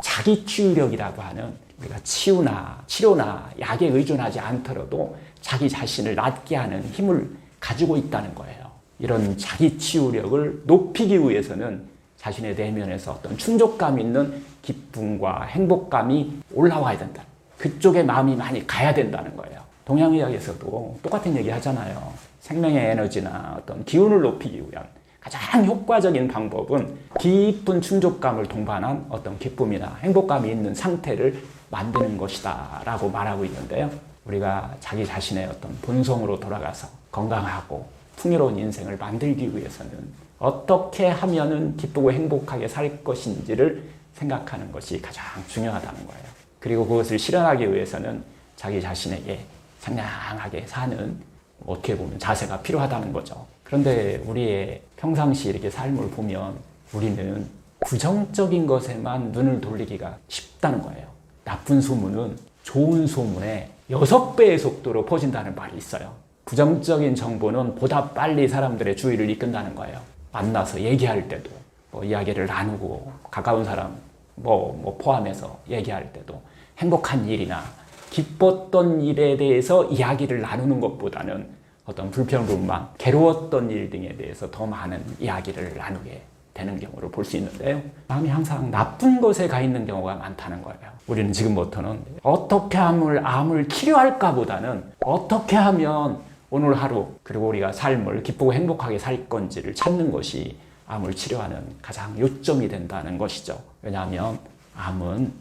자기 치유력이라고 하는 우리가 치료나 약에 의존하지 않더라도 자기 자신을 낫게 하는 힘을 가지고 있다는 거예요. 이런 자기 치유력을 높이기 위해서는 자신의 내면에서 어떤 충족감 있는 기쁨과 행복감이 올라와야 된다. 그쪽에 마음이 많이 가야 된다는 거예요. 동양의학에서도 똑같은 얘기 하잖아요. 생명의 에너지나 어떤 기운을 높이기 위한 가장 효과적인 방법은 깊은 충족감을 동반한 어떤 기쁨이나 행복감이 있는 상태를 만드는 것이다 라고 말하고 있는데요. 우리가 자기 자신의 어떤 본성으로 돌아가서 건강하고 풍요로운 인생을 만들기 위해서는 어떻게 하면은 기쁘고 행복하게 살 것인지를 생각하는 것이 가장 중요하다는 거예요. 그리고 그것을 실현하기 위해서는 자기 자신에게 상냥하게 사는 어떻게 보면 자세가 필요하다는 거죠. 그런데 우리의 평상시 이렇게 삶을 보면 우리는 부정적인 것에만 눈을 돌리기가 쉽다는 거예요. 나쁜 소문은 좋은 소문의 6배의 속도로 퍼진다는 말이 있어요. 부정적인 정보는 보다 빨리 사람들의 주의를 이끈다는 거예요. 만나서 얘기할 때도 뭐 이야기를 나누고 가까운 사람 포함해서 얘기할 때도 행복한 일이나 기뻤던 일에 대해서 이야기를 나누는 것보다는 어떤 불평불만, 괴로웠던 일 등에 대해서 더 많은 이야기를 나누게 되는 경우를 볼 수 있는데요. 마음이 항상 나쁜 것에 가 있는 경우가 많다는 거예요. 우리는 지금부터는 어떻게 하면 암을 치료할까 보다는 어떻게 하면 오늘 하루 그리고 우리가 삶을 기쁘고 행복하게 살 건지를 찾는 것이 암을 치료하는 가장 요점이 된다는 것이죠. 왜냐하면 암은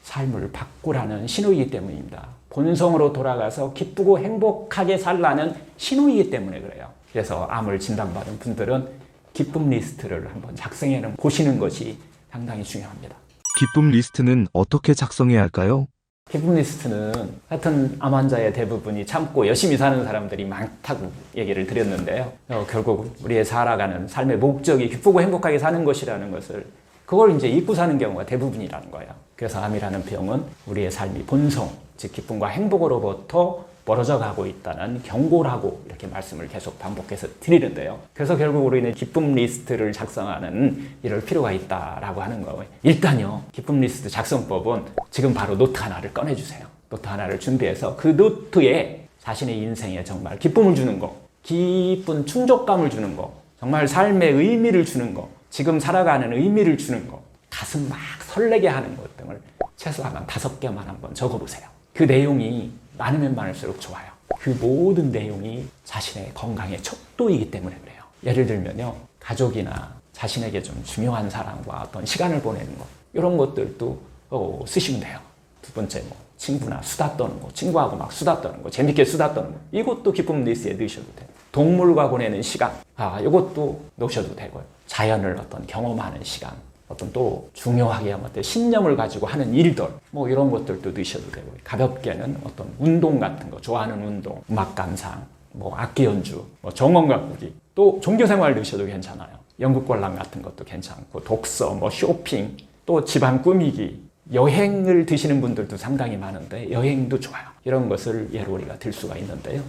삶을 바꾸라는 신호이기 때문입니다. 본성으로 돌아가서 기쁘고 행복하게 살라는 신호이기 때문에 그래요. 그래서 암을 진단받은 분들은 기쁨 리스트를 한번 작성해 보시는 것이 상당히 중요합니다. 기쁨 리스트는 어떻게 작성해야 할까요? 기쁨 리스트는 하여튼 암 환자의 대부분이 참고 열심히 사는 사람들이 많다고 얘기를 드렸는데요. 결국 우리의 살아가는 삶의 목적이 기쁘고 행복하게 사는 것이라는 것을 그걸 이제 잊고 사는 경우가 대부분이라는 거예요. 그래서 암이라는 병은 우리의 삶이 본성, 즉 기쁨과 행복으로부터 멀어져 가고 있다는 경고라고 이렇게 말씀을 계속 반복해서 드리는데요. 그래서 결국 우리는 기쁨 리스트를 작성하는 이럴 필요가 있다라고 하는 거예요. 일단요, 기쁨 리스트 작성법은 지금 바로 노트 하나를 꺼내주세요. 노트 하나를 준비해서 그 노트에 자신의 인생에 정말 기쁨을 주는 거, 기쁜 충족감을 주는 거, 정말 삶의 의미를 주는 거, 지금 살아가는 의미를 주는 거, 가슴 막 설레게 하는 것 등을 최소한 5개만 한번 적어보세요. 그 내용이 많으면 많을수록 좋아요. 그 모든 내용이 자신의 건강의 척도이기 때문에 그래요. 예를 들면요, 가족이나 자신에게 좀 중요한 사람과 어떤 시간을 보내는 것, 이런 것들도 쓰시면 돼요. 두 번째, 친구나 수다 떠는 거, 친구하고 막 수다 떠는 거, 재밌게 수다 떠는 거, 이것도 기쁨 리스트에 넣으셔도 돼요. 동물과 보내는 시간, 이것도 넣으셔도 되고요. 자연을 어떤 경험하는 시간, 어떤 또 중요하게 하면 신념을 가지고 하는 일들, 이런 것들도 넣으셔도 되고, 가볍게는 어떤 운동 같은 거, 좋아하는 운동, 음악 감상, 악기 연주, 정원 가꾸기, 또 종교생활 넣으셔도 괜찮아요. 연극 관람 같은 것도 괜찮고, 독서, 쇼핑, 또 집안 꾸미기, 여행을 드시는 분들도 상당히 많은데 여행도 좋아요. 이런 것을 예로 우리가 들 수가 있는데요.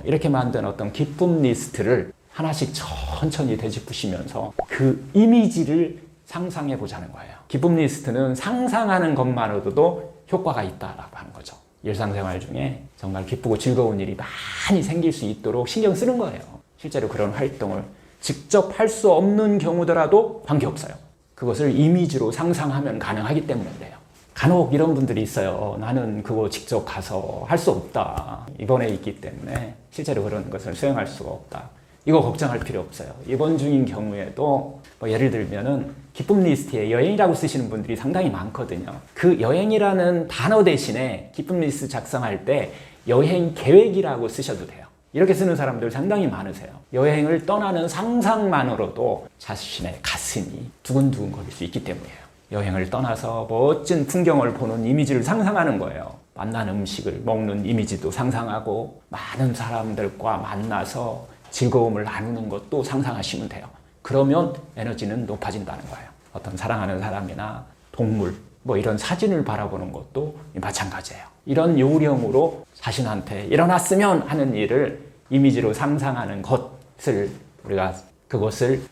이렇게 만든 어떤 기쁨 리스트를 하나씩 천천히 되짚으시면서 그 이미지를 상상해 보자는 거예요. 기쁨 리스트는 상상하는 것만으로도 효과가 있다라고 하는 거죠. 일상생활 중에 정말 기쁘고 즐거운 일이 많이 생길 수 있도록 신경 쓰는 거예요. 실제로 그런 활동을 직접 할 수 없는 경우더라도 관계없어요. 그것을 이미지로 상상하면 가능하기 때문에 그래요. 간혹 이런 분들이 있어요. 나는 그거 직접 가서 할 수 없다. 입원해 있기 때문에 실제로 그런 것을 수행할 수가 없다. 이거 걱정할 필요 없어요. 입원 중인 경우에도 예를 들면은 기쁨 리스트에 여행이라고 쓰시는 분들이 상당히 많거든요. 그 여행이라는 단어 대신에 기쁨 리스트 작성할 때 여행 계획이라고 쓰셔도 돼요. 이렇게 쓰는 사람들 상당히 많으세요. 여행을 떠나는 상상만으로도 자신의 가슴이 두근두근 거릴 수 있기 때문이에요. 여행을 떠나서 멋진 풍경을 보는 이미지를 상상하는 거예요. 만난 음식을 먹는 이미지도 상상하고 많은 사람들과 만나서 즐거움을 나누는 것도 상상하시면 돼요. 그러면 에너지는 높아진다는 거예요. 어떤 사랑하는 사람이나 동물, 이런 사진을 바라보는 것도 마찬가지예요. 이런 요령으로 자신한테 일어났으면 하는 일을 이미지로 상상하는 것을 우리가 그것을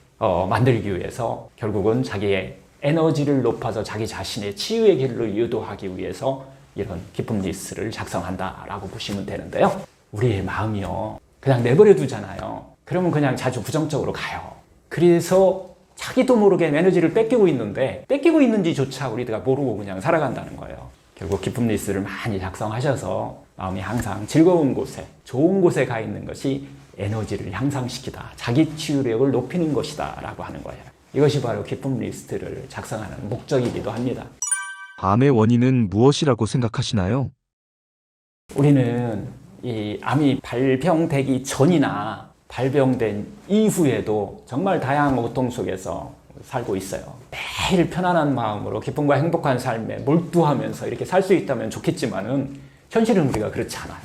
만들기 위해서 결국은 자기의 에너지를 높아서 자기 자신의 치유의 길로 유도하기 위해서 이런 기쁨 리스트를 작성한다라고 보시면 되는데요. 우리의 마음이요, 그냥 내버려 두잖아요. 그러면 그냥 자주 부정적으로 가요. 그래서 자기도 모르게 에너지를 뺏기고 있는데 뺏기고 있는지조차 우리가 모르고 그냥 살아간다는 거예요. 결국 기쁨 리스트를 많이 작성하셔서 마음이 항상 즐거운 곳에, 좋은 곳에 가 있는 것이 에너지를 향상시키다, 자기 치유력을 높이는 것이다 라고 하는 거예요. 이것이 바로 기쁨 리스트를 작성하는 목적이기도 합니다. 암의 원인은 무엇이라고 생각하시나요? 우리는 이 암이 발병되기 전이나 발병된 이후에도 정말 다양한 고통 속에서 살고 있어요. 매일 편안한 마음으로 기쁨과 행복한 삶에 몰두하면서 이렇게 살 수 있다면 좋겠지만은 현실은 우리가 그렇지 않아요.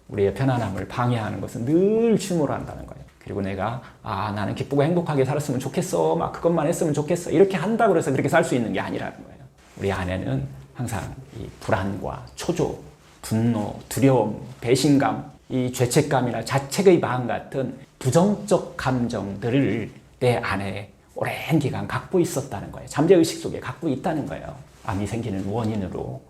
우리의 편안함을 방해하는 것은 늘 침울한다는 거예요. 그리고 내가 나는 기쁘고 행복하게 살았으면 좋겠어, 막 그것만 했으면 좋겠어, 이렇게 한다고 해서 그렇게 살 수 있는 게 아니라는 거예요. 우리 안에는 항상 이 불안과 초조, 분노, 두려움, 배신감, 이 죄책감이나 자책의 마음 같은 부정적 감정들을 내 안에 오랜 기간 갖고 있었다는 거예요. 잠재의식 속에 갖고 있다는 거예요. 암이 생기는 원인으로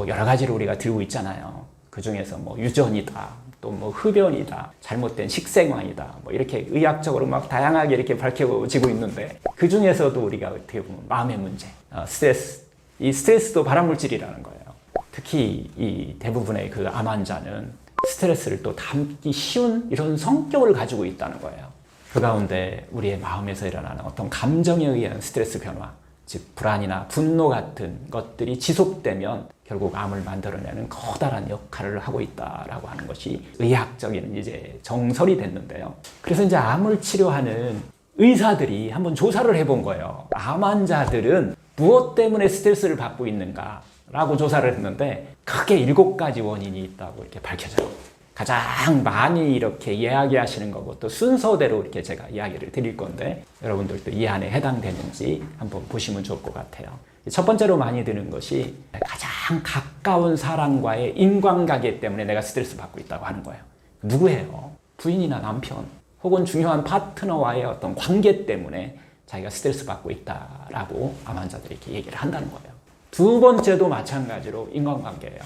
여러 가지를 우리가 들고 있잖아요. 그 중에서 유전이다, 또 흡연이다, 잘못된 식생활이다, 이렇게 의학적으로 막 다양하게 이렇게 밝혀지고 있는데, 그 중에서도 우리가 어떻게 보면 마음의 문제, 스트레스, 이 스트레스도 발암물질이라는 거예요. 특히 이 대부분의 그 암 환자는 스트레스를 또 담기 쉬운 이런 성격을 가지고 있다는 거예요. 그 가운데 우리의 마음에서 일어나는 어떤 감정에 의한 스트레스 변화, 즉 불안이나 분노 같은 것들이 지속되면 결국 암을 만들어내는 커다란 역할을 하고 있다라고 하는 것이 의학적인 이제 정설이 됐는데요. 그래서 이제 암을 치료하는 의사들이 한번 조사를 해본 거예요. 암 환자들은 무엇 때문에 스트레스를 받고 있는가라고 조사를 했는데 크게 7가지 원인이 있다고 이렇게 밝혀져요. 가장 많이 이렇게 이야기하시는 거고, 또 순서대로 이렇게 제가 이야기를 드릴 건데 여러분들도 이 안에 해당되는지 한번 보시면 좋을 것 같아요. 첫 번째로 많이 드는 것이 가장 가까운 사람과의 인간관계 때문에 내가 스트레스 받고 있다고 하는 거예요. 누구예요? 부인이나 남편 혹은 중요한 파트너와의 어떤 관계 때문에 자기가 스트레스 받고 있다라고 암 환자들이 이렇게 얘기를 한다는 거예요. 두 번째도 마찬가지로 인간관계예요.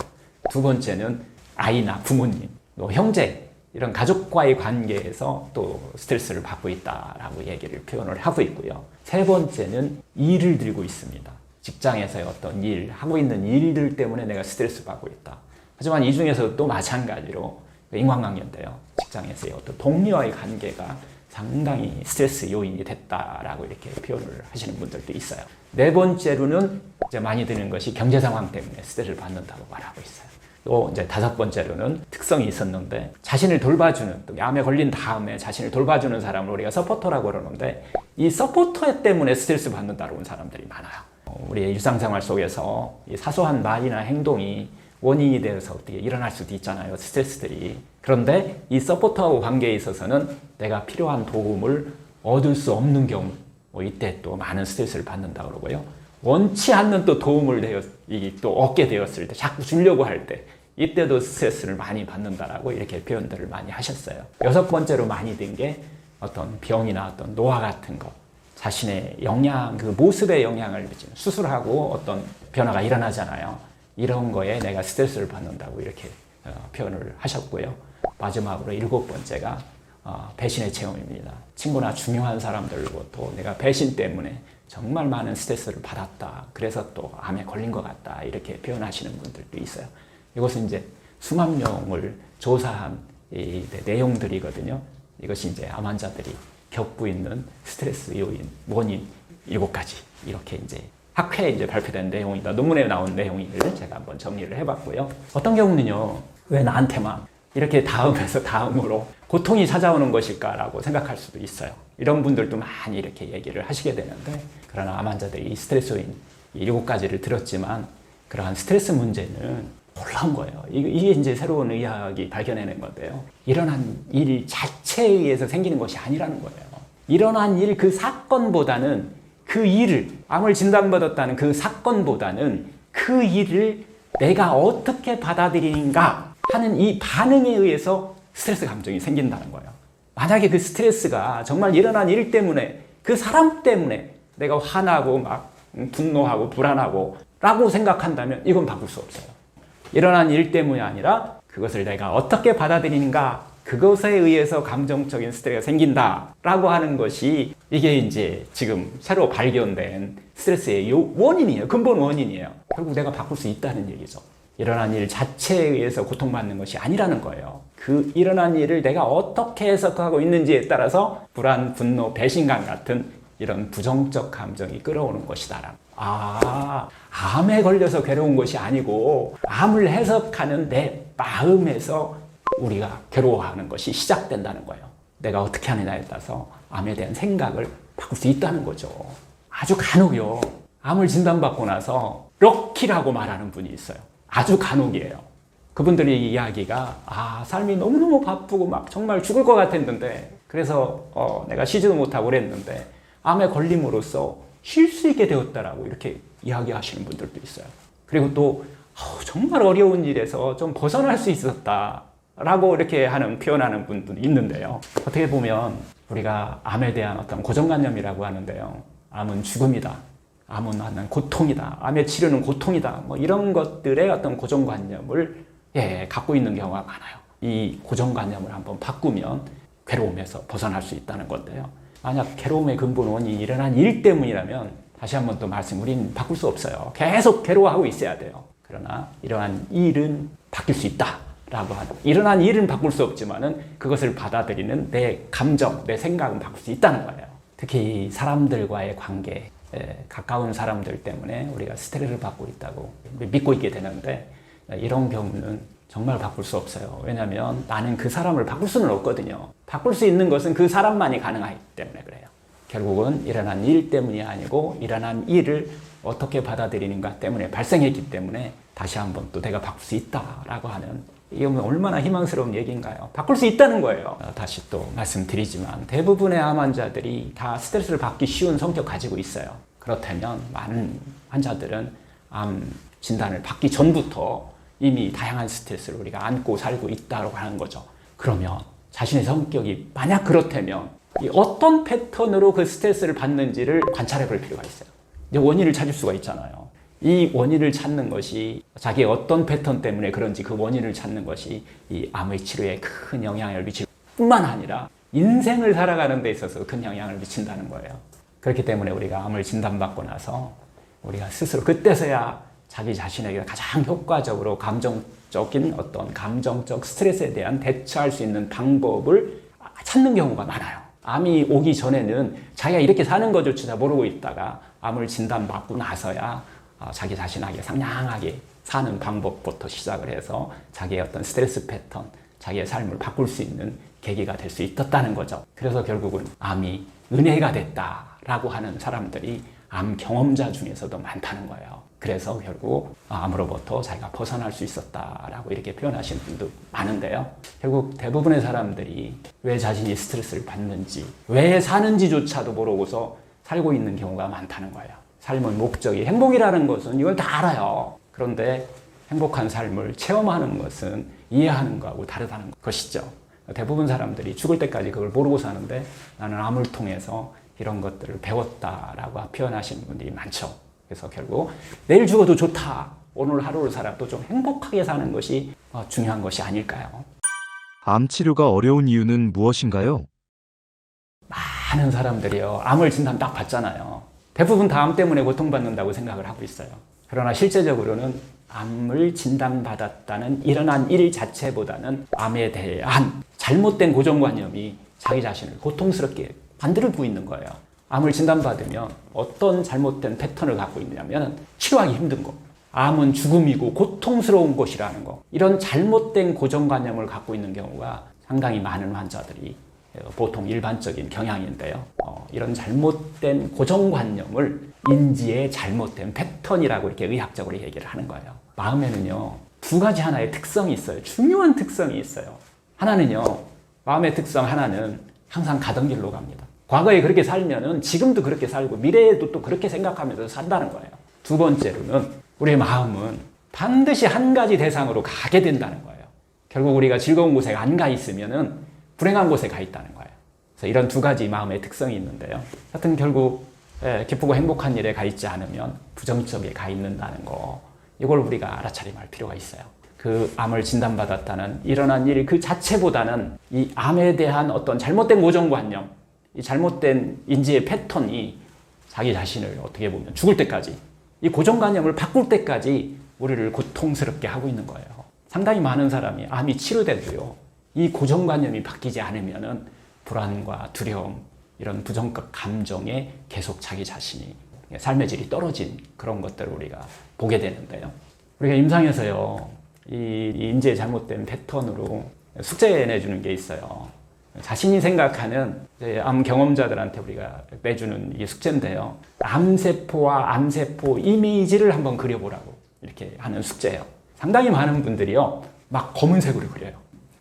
두 번째는 아이나 부모님, 또 형제, 이런 가족과의 관계에서 또 스트레스를 받고 있다라고 얘기를 표현을 하고 있고요. 세 번째는 일을 들고 있습니다. 직장에서의 어떤 일, 하고 있는 일들 때문에 내가 스트레스 받고 있다. 하지만 이 중에서 또 마찬가지로 인간관계인데요. 직장에서의 어떤 동료와의 관계가 상당히 스트레스 요인이 됐다라고 이렇게 표현을 하시는 분들도 있어요. 네 번째로는 이제 많이 드는 것이 경제 상황 때문에 스트레스를 받는다고 말하고 있어요. 또 이제 다섯 번째로는 특성이 있었는데, 자신을 돌봐주는, 또 암에 걸린 다음에 자신을 돌봐주는 사람을 우리가 서포터라고 그러는데, 이 서포터 때문에 스트레스 받는다고 하는 사람들이 많아요. 우리의 일상생활 속에서 이 사소한 말이나 행동이 원인이 되어서 어떻게 일어날 수도 있잖아요, 스트레스들이. 그런데 이 서포터하고 관계에 있어서는 내가 필요한 도움을 얻을 수 없는 경우, 이때 또 많은 스트레스를 받는다 그러고요. 원치 않는 또 도움을 또 얻게 되었을 때, 자꾸 주려고 할 때, 이때도 스트레스를 많이 받는다라고 이렇게 표현들을 많이 하셨어요. 여섯 번째로 많이 든 게 어떤 병이나 어떤 노화 같은 거, 자신의 영양, 그 모습에 영향을 미치는, 수술하고 어떤 변화가 일어나잖아요. 이런 거에 내가 스트레스를 받는다고 이렇게 표현을 하셨고요. 마지막으로 7번째가 배신의 체험입니다. 친구나 중요한 사람들로부터 내가 배신 때문에 정말 많은 스트레스를 받았다, 그래서 또 암에 걸린 것 같다, 이렇게 표현하시는 분들도 있어요. 이것은 이제 수만 명을 조사한 이 내용들이거든요. 이것이 이제 암 환자들이 겪고 있는 스트레스 요인, 원인 7가지, 이렇게 이제 학회에 이제 발표된 내용이다, 논문에 나온 내용들을 제가 한번 정리를 해봤고요. 어떤 경우는요, 왜 나한테만 이렇게 다음에서 다음으로 고통이 찾아오는 것일까라고 생각할 수도 있어요. 이런 분들도 많이 이렇게 얘기를 하시게 되는데, 그러나 암 환자들이 이 스트레스 요인 7가지를 들었지만 그러한 스트레스 문제는 놀라운 거예요. 이게 이제 새로운 의학이 발견해낸 건데요. 일어난 일 자체에 의해서 생기는 것이 아니라는 거예요. 일어난 일 그 사건보다는, 그 일을, 암을 진단받았다는 그 사건보다는 그 일을 내가 어떻게 받아들이는가 하는 이 반응에 의해서 스트레스 감정이 생긴다는 거예요. 만약에 그 스트레스가 정말 일어난 일 때문에, 그 사람 때문에 내가 화나고 막 분노하고 불안하고 라고 생각한다면 이건 바꿀 수 없어요. 일어난 일 때문이 아니라 그것을 내가 어떻게 받아들이는가, 그것에 의해서 감정적인 스트레스가 생긴다라고 하는 것이, 이게 이제 지금 새로 발견된 스트레스의 원인이에요. 근본 원인이에요. 결국 내가 바꿀 수 있다는 얘기죠. 일어난 일 자체에 의해서 고통받는 것이 아니라는 거예요. 그 일어난 일을 내가 어떻게 해석하고 있는지에 따라서 불안, 분노, 배신감 같은 이런 부정적 감정이 끌어오는 것이다. 암에 걸려서 괴로운 것이 아니고 암을 해석하는 내 마음에서 우리가 괴로워하는 것이 시작된다는 거예요. 내가 어떻게 하느냐에 따라서 암에 대한 생각을 바꿀 수 있다는 거죠. 아주 간혹요, 암을 진단받고 나서 럭키라고 말하는 분이 있어요. 아주 간혹이에요. 그분들의 이야기가 삶이 너무너무 바쁘고 막 정말 죽을 것 같았는데 그래서 내가 쉬지도 못하고 그랬는데 암에 걸림으로써 쉴 수 있게 되었다라고 이렇게 이야기하시는 분들도 있어요. 그리고 또 정말 어려운 일에서 좀 벗어날 수 있었다라고 이렇게 표현하는 분도 있는데요. 어떻게 보면 우리가 암에 대한 어떤 고정관념이라고 하는데요. 암은 죽음이다. 암은 하는 고통이다. 암의 치료는 고통이다. 뭐 이런 것들의 어떤 고정관념을 갖고 있는 경우가 많아요. 이 고정관념을 한번 바꾸면 괴로움에서 벗어날 수 있다는 건데요. 만약 괴로움의 근본 원인이 일어난 일 때문이라면 다시 한번 또 우린 바꿀 수 없어요. 계속 괴로워하고 있어야 돼요. 그러나 이러한 일은 바뀔 수 있다라고 하는, 일어난 일은 바꿀 수 없지만은 그것을 받아들이는 내 감정, 내 생각은 바꿀 수 있다는 거예요. 특히 사람들과의 관계, 가까운 사람들 때문에 우리가 스트레스를 받고 있다고 믿고 있게 되는데 이런 경우는 정말 바꿀 수 없어요. 왜냐하면 나는 그 사람을 바꿀 수는 없거든요. 바꿀 수 있는 것은 그 사람만이 가능하기 때문에 그래요. 결국은 일어난 일 때문이 아니고 일어난 일을 어떻게 받아들이는가 때문에 발생했기 때문에 다시 한번 또 내가 바꿀 수 있다라고 하는, 이게 얼마나 희망스러운 얘기인가요? 바꿀 수 있다는 거예요. 다시 또 말씀드리지만 대부분의 암 환자들이 다 스트레스를 받기 쉬운 성격 가지고 있어요. 그렇다면 많은 환자들은 암 진단을 받기 전부터 이미 다양한 스트레스를 우리가 안고 살고 있다고 하는 거죠. 그러면 자신의 성격이 만약 그렇다면 어떤 패턴으로 그 스트레스를 받는지를 관찰해 볼 필요가 있어요. 이제 원인을 찾을 수가 있잖아요. 이 원인을 찾는 것이 자기의 어떤 패턴 때문에 그런지 그 원인을 찾는 것이 이 암의 치료에 큰 영향을 미칠 뿐만 아니라 인생을 살아가는 데 있어서 큰 영향을 미친다는 거예요. 그렇기 때문에 우리가 암을 진단받고 나서 우리가 스스로 그때서야 자기 자신에게 가장 효과적으로 감정적인 어떤 감정적 스트레스에 대한 대처할 수 있는 방법을 찾는 경우가 많아요. 암이 오기 전에는 자기가 이렇게 사는 것조차 모르고 있다가 암을 진단받고 나서야 자기 자신에게 상냥하게 사는 방법부터 시작을 해서 자기의 어떤 스트레스 패턴, 자기의 삶을 바꿀 수 있는 계기가 될 수 있었다는 거죠. 그래서 결국은 암이 은혜가 됐다라고 하는 사람들이 암 경험자 중에서도 많다는 거예요. 그래서 결국 암으로부터 자기가 벗어날 수 있었다라고 이렇게 표현하시는 분도 많은데요. 결국 대부분의 사람들이 왜 자신이 스트레스를 받는지, 왜 사는지조차도 모르고서 살고 있는 경우가 많다는 거예요. 삶의 목적이 행복이라는 것은 이걸 다 알아요. 그런데 행복한 삶을 체험하는 것은 이해하는 것하고 다르다는 것이죠. 대부분 사람들이 죽을 때까지 그걸 모르고 사는데 나는 암을 통해서 이런 것들을 배웠다라고 표현하시는 분들이 많죠. 그래서 결국 내일 죽어도 좋다, 오늘 하루를 살아도 좀 행복하게 사는 것이 중요한 것이 아닐까요? 암 치료가 어려운 이유는 무엇인가요? 많은 사람들이요, 암을 진단 딱 받잖아요. 대부분 다 암 때문에 고통받는다고 생각을 하고 있어요. 그러나 실제적으로는 암을 진단받았다는 일어난 일 자체보다는 암에 대한 잘못된 고정관념이 자기 자신을 고통스럽게 만들고 있는 거예요. 암을 진단받으면 어떤 잘못된 패턴을 갖고 있냐면 치료하기 힘든 거, 암은 죽음이고 고통스러운 것이라는 거, 이런 잘못된 고정관념을 갖고 있는 경우가 상당히 많은 환자들이 보통 일반적인 경향인데요. 이런 잘못된 고정관념을 인지의 잘못된 패턴이라고 이렇게 의학적으로 얘기를 하는 거예요. 마음에는요, 두 가지 하나의 특성이 있어요. 중요한 특성이 있어요. 하나는요, 마음의 특성 하나는 항상 가던 길로 갑니다. 과거에 그렇게 살면은 지금도 그렇게 살고 미래에도 또 그렇게 생각하면서 산다는 거예요. 두 번째로는 우리의 마음은 반드시 한 가지 대상으로 가게 된다는 거예요. 결국 우리가 즐거운 곳에 안 가 있으면은 불행한 곳에 가 있다는 거예요. 그래서 이런 두 가지 마음의 특성이 있는데요. 하여튼 결국 기쁘고 행복한 일에 가 있지 않으면 부정적에 가 있는다는 거, 이걸 우리가 알아차림할 필요가 있어요. 그 암을 진단받았다는 일어난 일 그 자체보다는 이 암에 대한 어떤 잘못된 고정관념, 이 잘못된 인지의 패턴이 자기 자신을 어떻게 보면 죽을 때까지, 이 고정관념을 바꿀 때까지 우리를 고통스럽게 하고 있는 거예요. 상당히 많은 사람이 암이 치료돼도요, 이 고정관념이 바뀌지 않으면은 불안과 두려움, 이런 부정적 감정에 계속 자기 자신이 삶의 질이 떨어진 그런 것들을 우리가 보게 되는데요. 우리가 임상에서요, 이 인지의 잘못된 패턴으로 숙제 내주는 게 있어요. 자신이 생각하는 암 경험자들한테 우리가 내주는 이게 숙제인데요. 암세포와 암세포 이미지를 한번 그려보라고 이렇게 하는 숙제예요. 상당히 많은 분들이요, 막 검은색으로 그려요.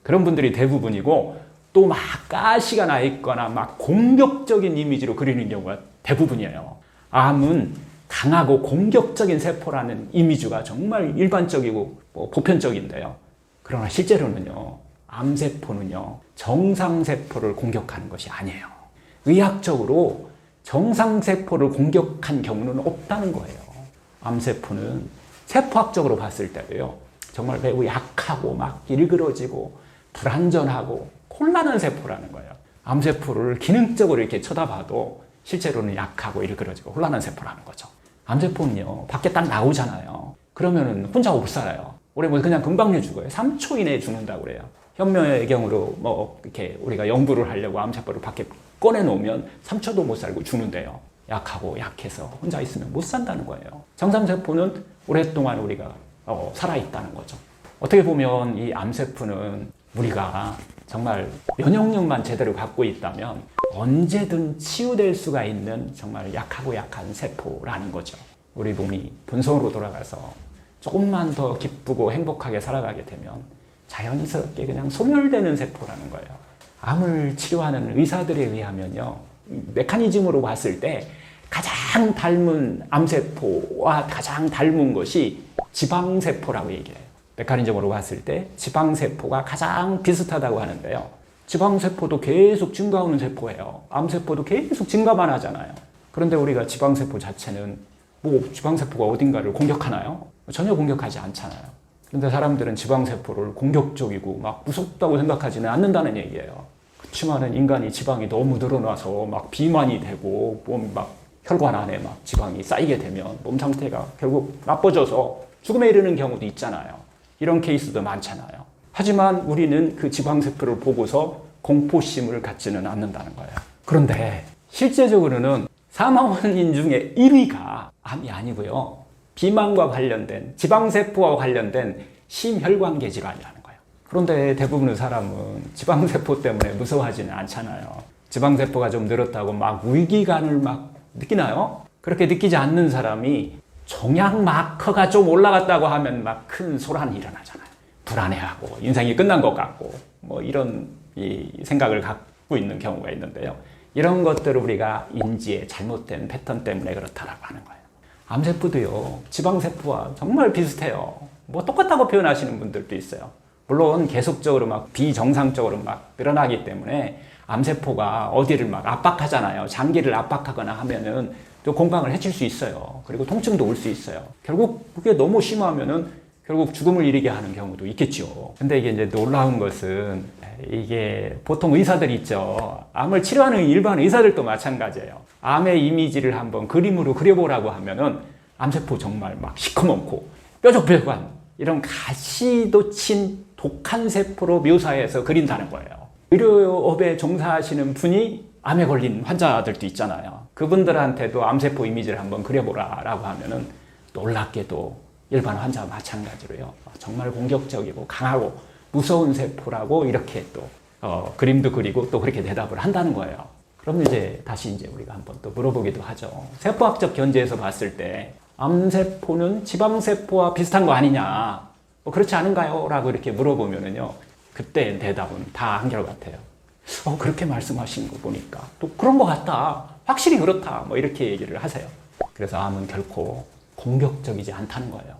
그런 분들이 대부분이고 또 막 가시가 나 있거나 막 공격적인 이미지로 그리는 경우가 대부분이에요. 암은 강하고 공격적인 세포라는 이미지가 정말 일반적이고 보편적인데요. 그러나 실제로는요, 암세포는요, 정상세포를 공격하는 것이 아니에요. 의학적으로 정상세포를 공격한 경우는 없다는 거예요. 암세포는 세포학적으로 봤을 때도요, 정말 매우 약하고 막 일그러지고 불완전하고 곤란한 세포라는 거예요. 암세포를 기능적으로 이렇게 쳐다봐도 실제로는 약하고 일그러지고 혼란한 세포라는 거죠. 암세포는요, 밖에 딱 나오잖아요. 그러면은 혼자 못 살아요. 오래 뭐 그냥 금방 죽어요. 3초 이내에 죽는다고 그래요. 현미경으로 뭐 이렇게 우리가 연구를 하려고 암세포를 밖에 꺼내놓으면 3초도 못 살고 죽는데요. 약하고 약해서 혼자 있으면 못 산다는 거예요. 정상세포는 오랫동안 우리가 살아있다는 거죠. 어떻게 보면 이 암세포는 우리가 정말 면역력만 제대로 갖고 있다면 언제든 치유될 수가 있는 정말 약하고 약한 세포라는 거죠. 우리 몸이 본성으로 돌아가서 조금만 더 기쁘고 행복하게 살아가게 되면 자연스럽게 그냥 소멸되는 세포라는 거예요. 암을 치료하는 의사들에 의하면요, 메커니즘으로 봤을 때 가장 닮은 암세포와 가장 닮은 것이 지방세포라고 얘기해요. 메커니즘으로 봤을 때 지방세포가 가장 비슷하다고 하는데요. 지방세포도 계속 증가하는 세포예요. 암세포도 계속 증가만 하잖아요. 그런데 우리가 지방세포 자체는 뭐 지방세포가 어딘가를 공격하나요? 전혀 공격하지 않잖아요. 그런데 사람들은 지방세포를 공격적이고 막 무섭다고 생각하지는 않는다는 얘기예요. 그렇지만은 인간이 지방이 너무 늘어나서 막 비만이 되고 몸 막 혈관 안에 막 지방이 쌓이게 되면 몸 상태가 결국 나빠져서 죽음에 이르는 경우도 있잖아요. 이런 케이스도 많잖아요. 하지만 우리는 그 지방세포를 보고서 공포심을 갖지는 않는다는 거예요. 그런데 실제적으로는 사망 원인 중에 1위가 암이 아니고요, 비만과 관련된 지방세포와 관련된 심혈관계 질환이라는 거예요. 그런데 대부분의 사람은 지방세포 때문에 무서워하지는 않잖아요. 지방세포가 좀 늘었다고 막 위기감을 막 느끼나요? 그렇게 느끼지 않는 사람이 종양 마커가 좀 올라갔다고 하면 막 큰 소란이 일어나잖아요. 불안해하고 인생이 끝난 것 같고 뭐 이런 생각을 갖고 있는 경우가 있는데요. 이런 것들을 우리가 인지의 잘못된 패턴 때문에 그렇다라고 하는 거예요. 암세포도요, 지방세포와 정말 비슷해요. 뭐 똑같다고 표현하시는 분들도 있어요. 물론 계속적으로 막 비정상적으로 막 늘어나기 때문에 암세포가 어디를 막 압박하잖아요. 장기를 압박하거나 하면은 또 건강을 해칠 수 있어요. 그리고 통증도 올 수 있어요. 결국 그게 너무 심하면은 결국 죽음을 이르게 하는 경우도 있겠죠. 근데 이게 이제 놀라운 것은 이게 보통 의사들 있죠. 암을 치료하는 일반 의사들도 마찬가지예요. 암의 이미지를 한번 그림으로 그려보라고 하면은 암세포 정말 막 시커멓고 뾰족뾰족한 이런 가시도 친 독한 세포로 묘사해서 그린다는 거예요. 의료업에 종사하시는 분이 암에 걸린 환자들도 있잖아요. 그분들한테도 암세포 이미지를 한번 그려보라라고 하면은 놀랍게도 일반 환자와 마찬가지로요, 정말 공격적이고 강하고 무서운 세포라고 이렇게 또 그림도 그리고 또 그렇게 대답을 한다는 거예요. 그럼 이제 다시 이제 우리가 한번 또 물어보기도 하죠. 세포학적 견지에서 봤을 때 암세포는 지방세포와 비슷한 거 아니냐, 뭐 그렇지 않은가요? 라고 이렇게 물어보면은요, 그때 대답은 다 한결같아요. 그렇게 말씀하시는 거 보니까 또 그런 거 같다, 확실히 그렇다, 뭐 이렇게 얘기를 하세요. 그래서 암은 결코 공격적이지 않다는 거예요.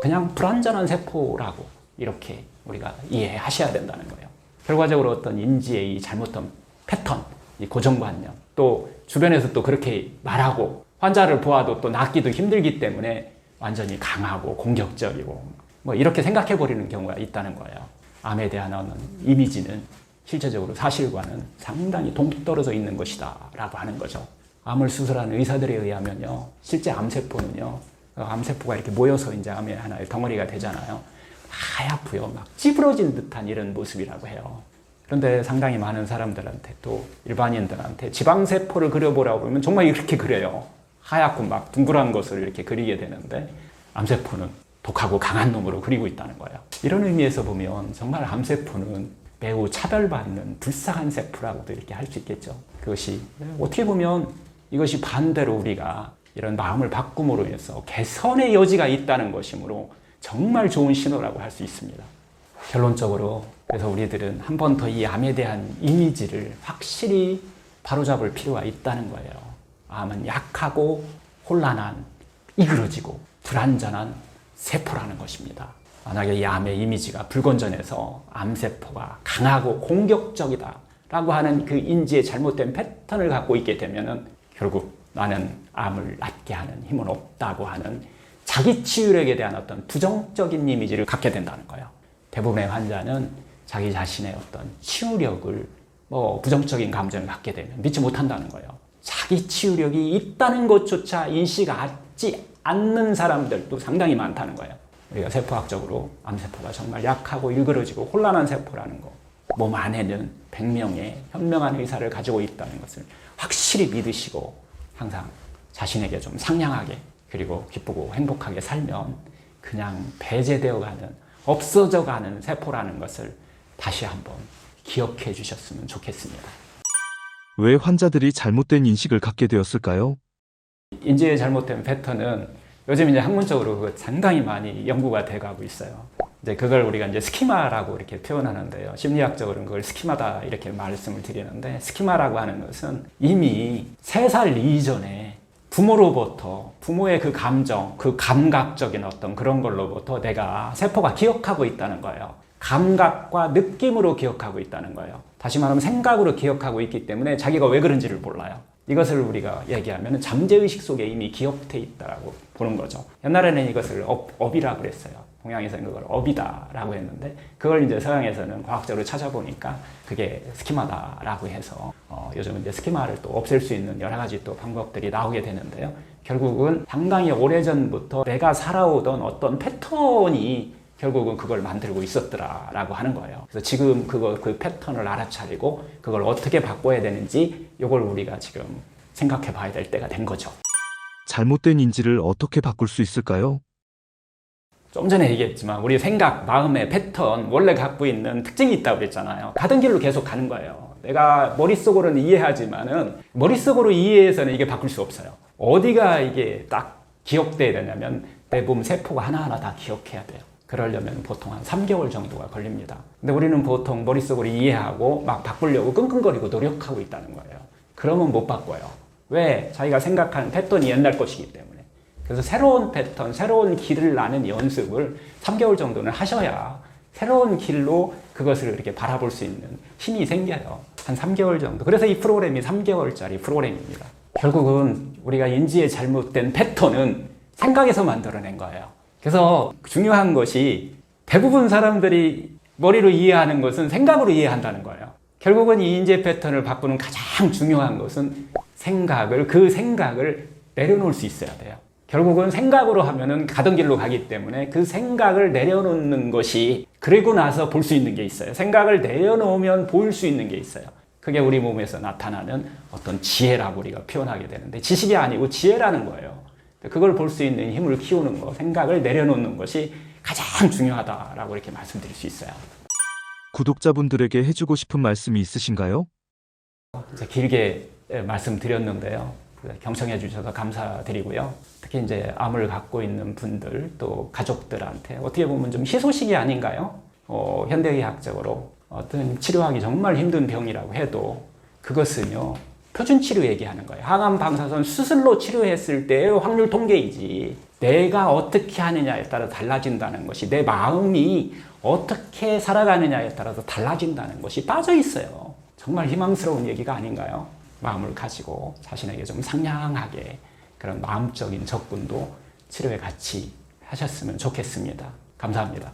그냥 불완전한 세포라고 이렇게 우리가 이해하셔야 된다는 거예요. 결과적으로 어떤 인지의 이 잘못된 패턴, 이 고정관념, 또 주변에서 또 그렇게 말하고 환자를 보아도 또 낫기도 힘들기 때문에 완전히 강하고 공격적이고 뭐 이렇게 생각해 버리는 경우가 있다는 거예요. 암에 대한 어느 이미지는 실제적으로 사실과는 상당히 동떨어져 있는 것이다 라고 하는 거죠. 암을 수술하는 의사들에 의하면요, 실제 암세포는요, 암세포가 이렇게 모여서 이제 암의 하나의 덩어리가 되잖아요. 하얗고요, 막 찌부러진 듯한 이런 모습이라고 해요. 그런데 상당히 많은 사람들한테, 또 일반인들한테 지방세포를 그려보라고 하면 정말 이렇게 그려요. 하얗고 막 둥그란 것을 이렇게 그리게 되는데 암세포는 독하고 강한 놈으로 그리고 있다는 거예요. 이런 의미에서 보면 정말 암세포는 매우 차별받는 불쌍한 세포라고도 이렇게 할 수 있겠죠. 그것이 어떻게 보면 이것이 반대로 우리가 이런 마음을 바꿈으로 인해서 개선의 여지가 있다는 것이므로 정말 좋은 신호라고 할 수 있습니다. 결론적으로 그래서 우리들은 한 번 더 이 암에 대한 이미지를 확실히 바로잡을 필요가 있다는 거예요. 암은 약하고 혼란한, 이그러지고 불완전한 세포라는 것입니다. 만약에 이 암의 이미지가 불건전해서 암세포가 강하고 공격적이다 라고 하는 그 인지의 잘못된 패턴을 갖고 있게 되면은 결국 나는 암을 낫게 하는 힘은 없다고 하는 자기 치유력에 대한 어떤 부정적인 이미지를 갖게 된다는 거예요. 대부분의 환자는 자기 자신의 어떤 치유력을 부정적인 감정을 갖게 되면 믿지 못한다는 거예요. 자기 치유력이 있다는 것조차 인식하지 않는 사람들도 상당히 많다는 거예요. 우리가 세포학적으로 암세포가 정말 약하고 일그러지고 혼란한 세포라는 거, 몸 안에는 100명의 현명한 의사를 가지고 있다는 것을 확실히 믿으시고 항상 자신에게 좀 상냥하게 그리고 기쁘고 행복하게 살면 그냥 배제되어가는, 없어져가는 세포라는 것을 다시 한번 기억해 주셨으면 좋겠습니다. 왜 환자들이 잘못된 인식을 갖게 되었을까요? 인지의 잘못된 패턴은 요즘 이제 학문적으로 그거 상당히 많이 연구가 돼가고 있어요. 이제 그걸 우리가 이제 스키마라고 이렇게 표현하는데요. 심리학적으로는 그걸 스키마다 이렇게 말씀을 드리는데, 스키마라고 하는 것은 이미 3살 이전에 부모로부터, 부모의 그 감정, 그 감각적인 어떤 그런 걸로부터 내가 세포가 기억하고 있다는 거예요. 감각과 느낌으로 기억하고 있다는 거예요. 다시 말하면 생각으로 기억하고 있기 때문에 자기가 왜 그런지를 몰라요. 이것을 우리가 얘기하면 잠재의식 속에 이미 기억돼 있다라고 보는 거죠. 옛날에는 이것을 업이라고 그랬어요. 동양에서는 그걸 업이다라고 했는데, 그걸 이제 서양에서는 과학적으로 찾아보니까 그게 스키마다라고 해서 요즘 이제 스키마를 또 없앨 수 있는 여러 가지 또 방법들이 나오게 되는데요. 결국은 상당히 오래전부터 내가 살아오던 어떤 패턴이 결국은 그걸 만들고 있었더라라고 하는 거예요. 그래서 지금 그 패턴을 알아차리고 그걸 어떻게 바꿔야 되는지 이걸 우리가 지금 생각해 봐야 될 때가 된 거죠. 잘못된 인지를 어떻게 바꿀 수 있을까요? 좀 전에 얘기했지만 우리 생각, 마음의 패턴, 원래 갖고 있는 특징이 있다고 그랬잖아요. 가던 길로 계속 가는 거예요. 내가 머릿속으로는 이해하지만은 머릿속으로 이해해서는 이게 바꿀 수 없어요. 어디가 이게 딱 기억돼야 되냐면 내 몸 세포가 하나하나 다 기억해야 돼요. 그러려면 보통 한 3개월 정도가 걸립니다. 근데 우리는 보통 머릿속으로 이해하고 막 바꾸려고 끙끙거리고 노력하고 있다는 거예요. 그러면 못 바꿔요. 왜? 자기가 생각하는 패턴이 옛날 것이기 때문에. 그래서 새로운 패턴, 새로운 길을 나는 연습을 3개월 정도는 하셔야 새로운 길로 그것을 이렇게 바라볼 수 있는 힘이 생겨요. 한 3개월 정도. 그래서 이 프로그램이 3개월짜리 프로그램입니다. 결국은 우리가 인지의 잘못된 패턴은 생각에서 만들어낸 거예요. 그래서 중요한 것이 대부분 사람들이 머리로 이해하는 것은 생각으로 이해한다는 거예요. 결국은 이 인지 패턴을 바꾸는 가장 중요한 것은 그 생각을 내려놓을 수 있어야 돼요. 결국은 생각으로 하면은 가던 길로 가기 때문에 그 생각을 내려놓는 것이, 그리고 나서 볼 수 있는 게 있어요. 생각을 내려놓으면 보일 수 있는 게 있어요. 그게 우리 몸에서 나타나는 어떤 지혜라고 우리가 표현하게 되는데, 지식이 아니고 지혜라는 거예요. 그걸 볼 수 있는 힘을 키우는 것, 생각을 내려놓는 것이 가장 중요하다라고 이렇게 말씀드릴 수 있어요. 구독자분들에게 해주고 싶은 말씀이 있으신가요? 이제 길게 말씀드렸는데요. 경청해 주셔서 감사드리고요. 특히 이제 암을 갖고 있는 분들, 또 가족들한테 어떻게 보면 좀 희소식이 아닌가요? 현대의학적으로 어떤 치료하기 정말 힘든 병이라고 해도 그것은요, 표준 치료 얘기하는 거예요. 항암 방사선 수술로 치료했을 때의 확률 통계이지, 내가 어떻게 하느냐에 따라 달라진다는 것이, 내 마음이 어떻게 살아가느냐에 따라서 달라진다는 것이 빠져 있어요. 정말 희망스러운 얘기가 아닌가요? 마음을 가지고 자신에게 좀 상냥하게 그런 마음적인 접근도 치료에 같이 하셨으면 좋겠습니다. 감사합니다.